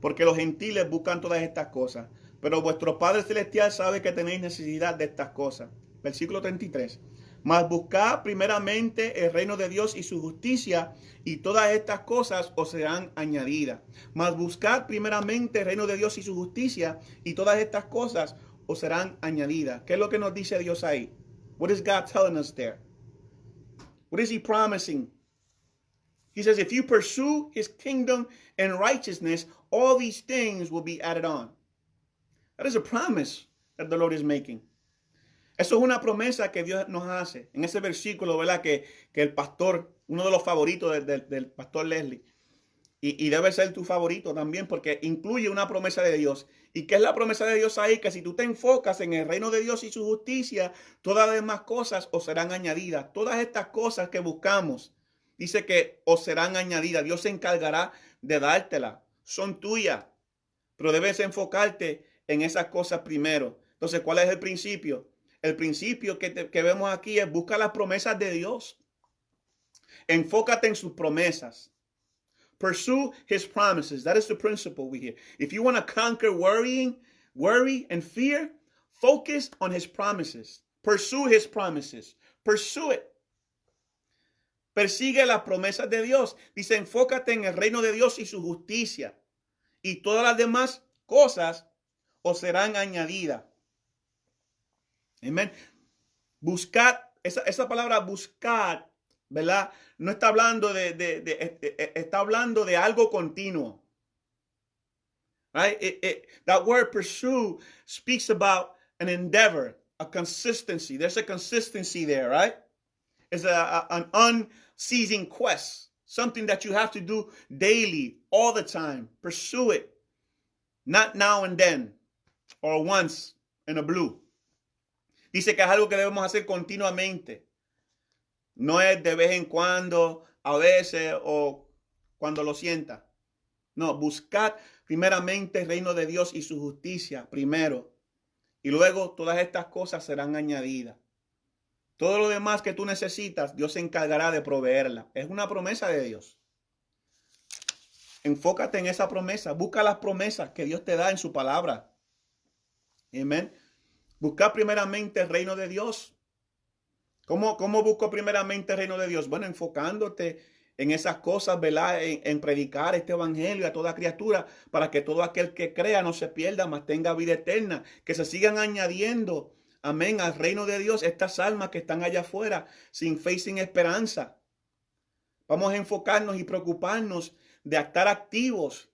porque los gentiles buscan todas estas cosas, pero vuestro Padre Celestial sabe que tenéis necesidad de estas cosas. Versículo 33. Mas buscad primeramente el reino de Dios y su justicia, y todas estas cosas os serán añadidas. Mas buscad primeramente el reino de Dios y su justicia, y todas estas cosas os serán añadidas. ¿Qué es lo que nos dice Dios ahí? What is God telling us there? What is he promising? He says, if you pursue his kingdom and righteousness, all these things will be added on. That is a promise that the Lord is making. Eso es una promesa que Dios nos hace. En ese versículo, ¿verdad? Que el pastor, uno de los favoritos del pastor Leslie, y debe ser tu favorito también, porque incluye una promesa de Dios. ¿Y qué es la promesa de Dios ahí? Que si tú te enfocas en el reino de Dios y su justicia, todas las demás cosas os serán añadidas. Todas estas cosas que buscamos, dice que os serán añadidas. Dios se encargará de dártelas. Son tuyas. Pero debes enfocarte en esas cosas primero. Entonces, ¿cuál es el principio? El principio que vemos aquí es busca las promesas de Dios. Enfócate en sus promesas. Pursue his promises. That is the principle we hear. If you want to conquer worry and fear, focus on his promises. Pursue his promises. Pursue it. Persigue las promesas de Dios. Dice, enfócate en el reino de Dios y su justicia. Y todas las demás cosas os serán añadidas. Amén. Buscad, esa palabra buscar, ¿verdad? No está hablando está hablando de algo continuo. Right? That word pursue speaks about an endeavor, a consistency. There's a consistency there, right? It's an unceasing quest, something that you have to do daily, all the time. Pursue it, not now and then, or once in a blue. Dice que es algo que debemos hacer continuamente. No es de vez en cuando, a veces o cuando lo sienta. No, buscad primeramente el reino de Dios y su justicia primero. Y luego todas estas cosas serán añadidas. Todo lo demás que tú necesitas, Dios se encargará de proveerla. Es una promesa de Dios. Enfócate en esa promesa. Busca las promesas que Dios te da en su palabra. Amén. Busca primeramente el reino de Dios. ¿Cómo busco primeramente el reino de Dios? Bueno, enfocándote en esas cosas, ¿verdad? En predicar este evangelio a toda criatura, para que todo aquel que crea no se pierda, mas tenga vida eterna. Que se sigan añadiendo, amén, al reino de Dios estas almas que están allá afuera, sin fe y sin esperanza. Vamos a enfocarnos y preocuparnos de estar activos,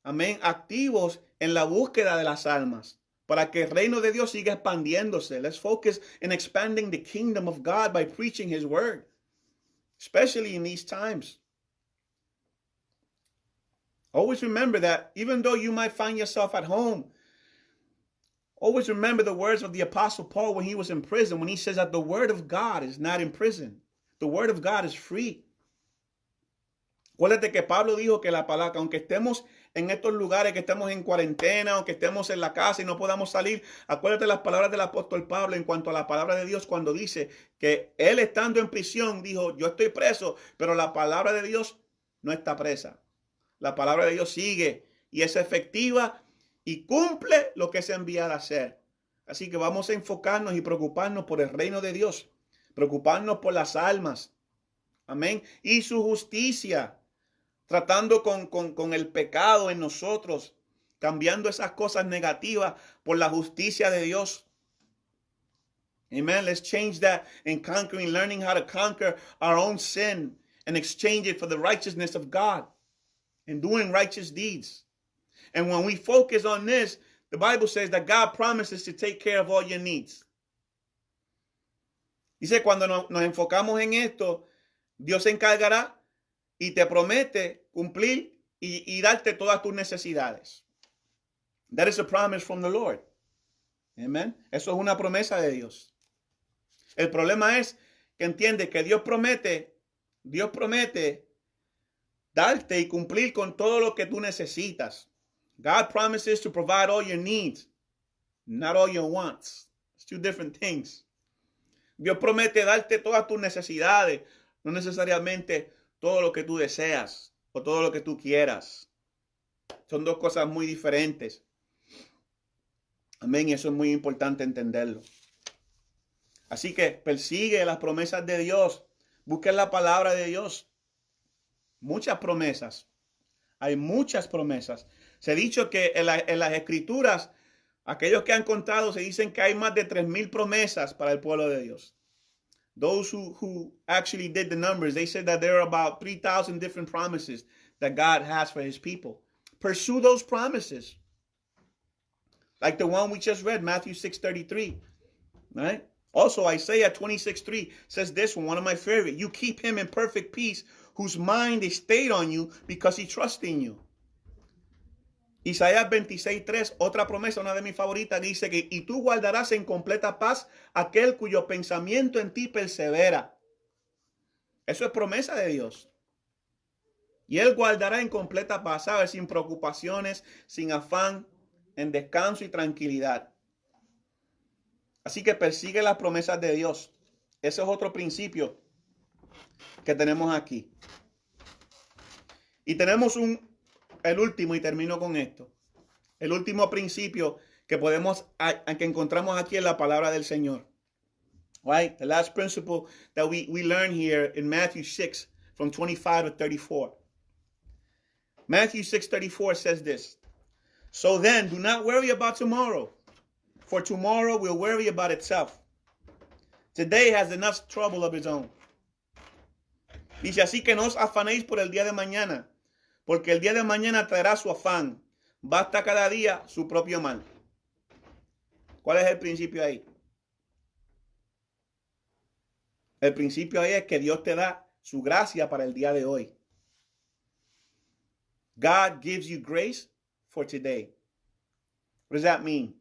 amén, activos en la búsqueda de las almas, para que el reino de Dios siga expandiéndose. Let's focus in expanding the kingdom of God by preaching his word, especially in these times. Always remember that even though you might find yourself at home, always remember the words of the Apostle Paul when he was in prison, when he says that the word of God is not in prison. The word of God is free. Acuérdate que Pablo dijo que la palabra, aunque estemos en estos lugares, que estemos en cuarentena o que estemos en la casa y no podamos salir, acuérdate las palabras del apóstol Pablo en cuanto a la palabra de Dios cuando dice que él estando en prisión dijo, yo estoy preso, pero la palabra de Dios no está presa. La palabra de Dios sigue y es efectiva y cumple lo que es enviada a hacer. Así que vamos a enfocarnos y preocuparnos por el reino de Dios, preocuparnos por las almas, amén, y su justicia, tratando con el pecado en nosotros, cambiando esas cosas negativas por la justicia de Dios. Amen. Let's change that in conquering, learning how to conquer our own sin and exchange it for the righteousness of God and doing righteous deeds. And when we focus on this, the Bible says that God promises to take care of all your needs. Dice, cuando nos enfocamos en esto, Dios se encargará y te promete cumplir y darte todas tus necesidades. That is a promise from the Lord. Amen. Eso es una promesa de Dios. El problema es que entiende que Dios promete darte y cumplir con todo lo que tú necesitas. God promises to provide all your needs, not all your wants. It's two different things. Dios promete darte todas tus necesidades, no necesariamente todo lo que tú deseas o todo lo que tú quieras. Son dos cosas muy diferentes. Amén. Y eso es muy importante entenderlo. Así que persigue las promesas de Dios. Busca la palabra de Dios. Muchas promesas. Hay muchas promesas. Se ha dicho que en las escrituras, aquellos que han contado, se dicen que hay más de 3,000 promesas para el pueblo de Dios. Those who actually did the numbers, they said that there are about 3,000 different promises that God has for his people. Pursue those promises. Like the one we just read, Matthew 6:33. Right? Also, Isaiah 26:3 says this one of my favorite. You keep him in perfect peace, whose mind is stayed on you because he trusts in you. Isaías 26:3, otra promesa, una de mis favoritas, dice que y tú guardarás en completa paz aquel cuyo pensamiento en ti persevera. Eso es promesa de Dios. Y él guardará en completa paz, ¿sabes? Sin preocupaciones, sin afán, en descanso y tranquilidad. Así que persigue las promesas de Dios. Ese es otro principio que tenemos aquí. Y tenemos el último, y termino con esto. El último principio que que encontramos aquí en la palabra del Señor. Right? The last principle that we learn here in Matthew 6 from 25 to 34. Matthew 6:34 says this. So then, do not worry about tomorrow, for tomorrow will worry about itself. Today has enough trouble of its own. Dice, así que no os afanéis por el día de mañana, porque el día de mañana traerá su afán. Basta cada día su propio mal. ¿Cuál es el principio ahí? El principio ahí es que Dios te da su gracia para el día de hoy. God gives you grace for today. What does that mean?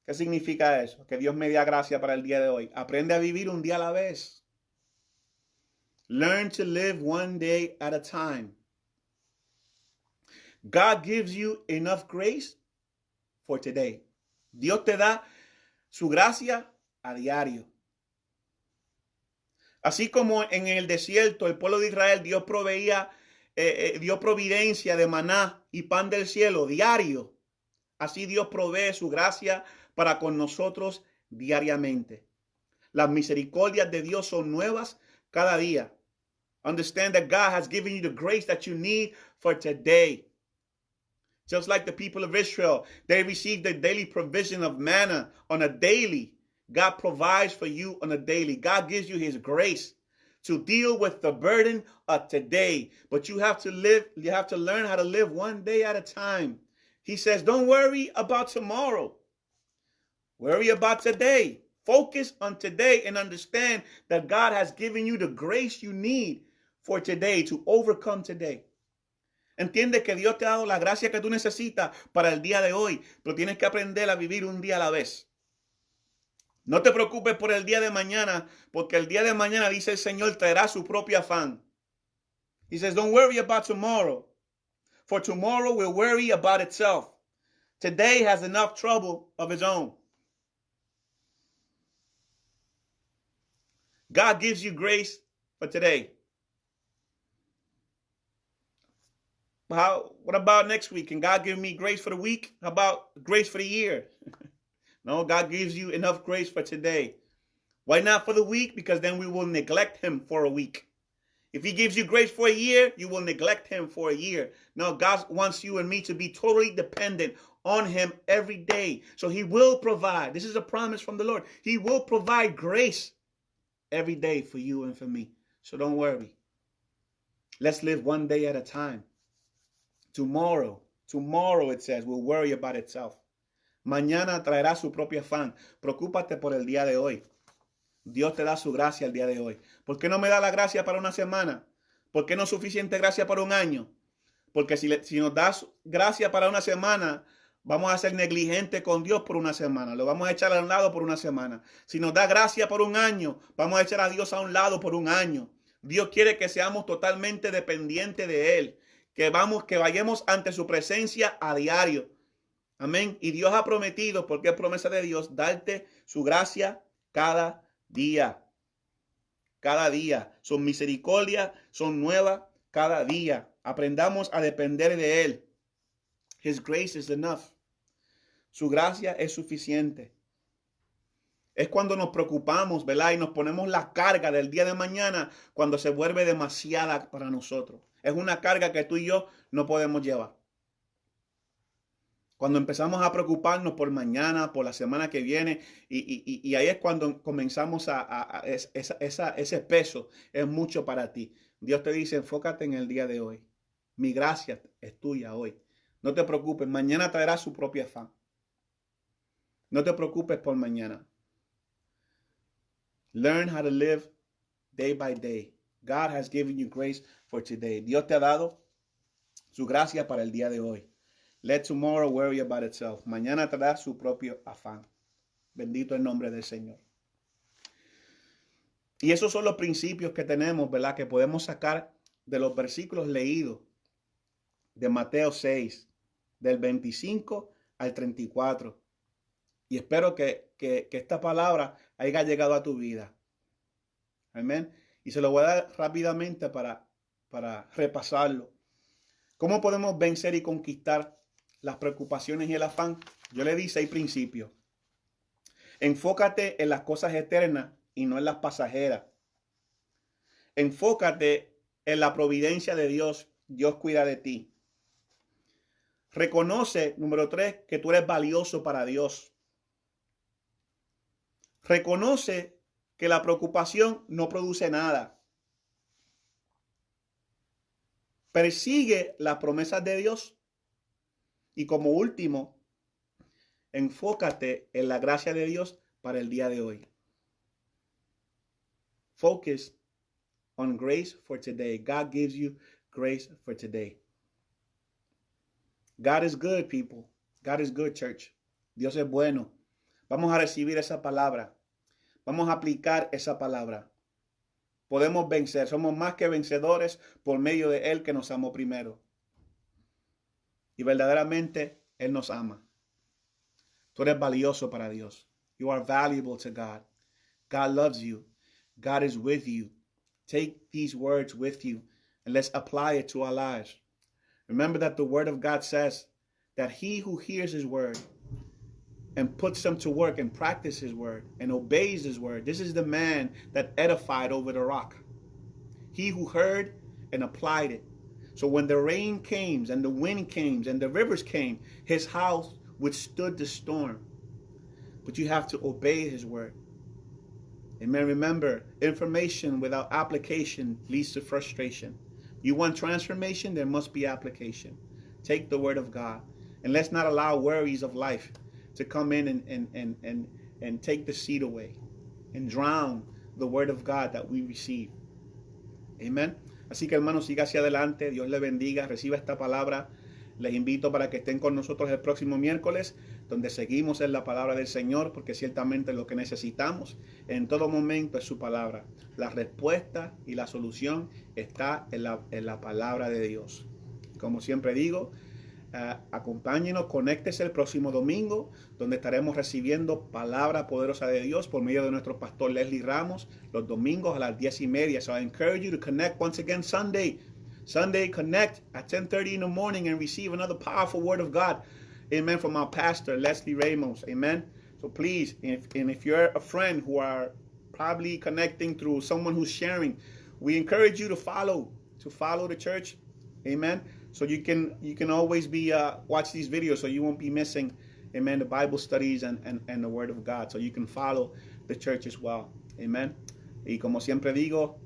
¿Qué significa eso? Que Dios me dé gracia para el día de hoy. Aprende a vivir un día a la vez. Learn to live one day at a time. God gives you enough grace for today. Dios te da su gracia a diario. Así como en el desierto, el pueblo de Israel, Dios dio providencia de maná y pan del cielo diario. Así Dios provee su gracia para con nosotros diariamente. Las misericordias de Dios son nuevas cada día. Understand that God has given you the grace that you need for today. Just like the people of Israel, they received the daily provision of manna on a daily. God provides for you on a daily. God gives you his grace to deal with the burden of today. But you have to learn how to live one day at a time. He says, don't worry about tomorrow. Worry about today. Focus on today and understand that God has given you the grace you need for today to overcome today. Entiende que Dios te ha dado la gracia que tú necesitas para el día de hoy, pero tienes que aprender a vivir un día a la vez. No te preocupes por el día de mañana, porque el día de mañana, dice el Señor, traerá su propio afán. He says, don't worry about tomorrow, for tomorrow will worry about itself. Today has enough trouble of its own. God gives you grace for today. What about next week? Can God give me grace for the week? How about grace for the year? No, God gives you enough grace for today. Why not for the week? Because then we will neglect him for a week. If he gives you grace for a year, you will neglect him for a year. No, God wants you and me to be totally dependent on him every day. So he will provide. This is a promise from the Lord. He will provide grace every day for you and for me. So don't worry. Let's live one day at a time. Tomorrow, it says, will worry about itself. Mañana traerá su propio afán. Preocúpate por el día de hoy. Dios te da su gracia el día de hoy. ¿Por qué no me da la gracia para una semana? ¿Por qué no es suficiente gracia para un año? Porque si nos das gracia para una semana, vamos a ser negligentes con Dios por una semana. Lo vamos a echar a un lado por una semana. Si nos da gracia por un año, vamos a echar a Dios a un lado por un año. Dios quiere que seamos totalmente dependientes de Él. Que vayamos ante su presencia a diario. Amén. Y Dios ha prometido, porque es promesa de Dios, darte su gracia cada día. Cada día. Sus misericordias son nuevas cada día. Aprendamos a depender de Él. His grace is enough. Su gracia es suficiente. Es cuando nos preocupamos, ¿verdad? Y nos ponemos la carga del día de mañana cuando se vuelve demasiada para nosotros. Es una carga que tú y yo no podemos llevar. Cuando empezamos a preocuparnos por mañana, por la semana que viene, y ahí es cuando comenzamos ese peso es mucho para ti. Dios te dice, enfócate en el día de hoy. Mi gracia es tuya hoy. No te preocupes, mañana traerá su propio afán. No te preocupes por mañana. Learn how to live day by day. God has given you grace for today. Dios te ha dado su gracia para el día de hoy. Let tomorrow worry about itself. Mañana traerá su propio afán. Bendito el nombre del Señor. Y esos son los principios que tenemos, ¿verdad? Que podemos sacar de los versículos leídos de Mateo 6, del 25 al 34. Y espero que esta palabra haya llegado a tu vida. Amén. Y se lo voy a dar rápidamente para repasarlo. ¿Cómo podemos vencer y conquistar las preocupaciones y el afán? Yo le di 6 principios. Enfócate en las cosas eternas y no en las pasajeras. Enfócate en la providencia de Dios. Dios cuida de ti. Reconoce, número 3, que tú eres valioso para Dios. Reconoce que la preocupación no produce nada. Persigue las promesas de Dios. Y como último, enfócate en la gracia de Dios para el día de hoy. Focus on grace for today. God gives you grace for today. God is good, people. God is good, church. Dios es bueno. Vamos a recibir esa palabra. Vamos a aplicar esa palabra. Podemos vencer. Somos más que vencedores por medio de Él que nos amó primero. Y verdaderamente Él nos ama. Tú eres valioso para Dios. You are valuable to God. God loves you. God is with you. Take these words with you and let's apply it to our lives. Remember that the word of God says that he who hears his word and puts them to work and practices his word and obeys his word, this is the man that edified over the rock. He who heard and applied it. So when the rain came and the wind came and the rivers came, his house withstood the storm. But you have to obey his word. Amen. Remember, information without application leads to frustration. You want transformation, there must be application. Take the word of God. And let's not allow worries of life to come in and take the seed away and drown the word of God that we receive. Amen. Así que hermanos, siga hacia adelante. Dios le bendiga. Reciba esta palabra. Les invito para que estén con nosotros el próximo miércoles, donde seguimos en la palabra del Señor, porque ciertamente lo que necesitamos en todo momento es su palabra. La respuesta y la solución está en la palabra de Dios. Como siempre digo, acompáñenos, conéctese el próximo domingo, donde estaremos recibiendo palabra poderosa de Dios por medio de nuestro pastor Leslie Ramos, los domingos a las 10:30. So I encourage you to connect once again Sunday. Sunday, connect at 10:30 in the morning and receive another powerful word of God. Amen. From our pastor, Leslie Ramos. Amen. So please, if you're a friend who are probably connecting through someone who's sharing, we encourage you to follow the church. Amen. So you can always be watch these videos so you won't be missing, amen, the Bible studies and the Word of God. So you can follow the church as well. Amen. Y como siempre digo,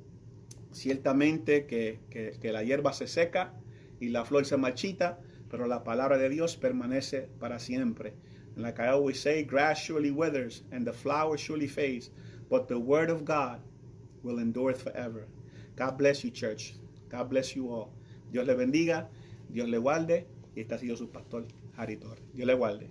ciertamente que la hierba se seca y la flor se marchita, pero la palabra de Dios permanece para siempre. And like I always say, grass surely withers and the flower surely fades, but the word of God will endure forever. God bless you, church. God bless you all. Dios le bendiga, Dios le guarde, y este ha sido su pastor, Harry Torres. Dios le guarde.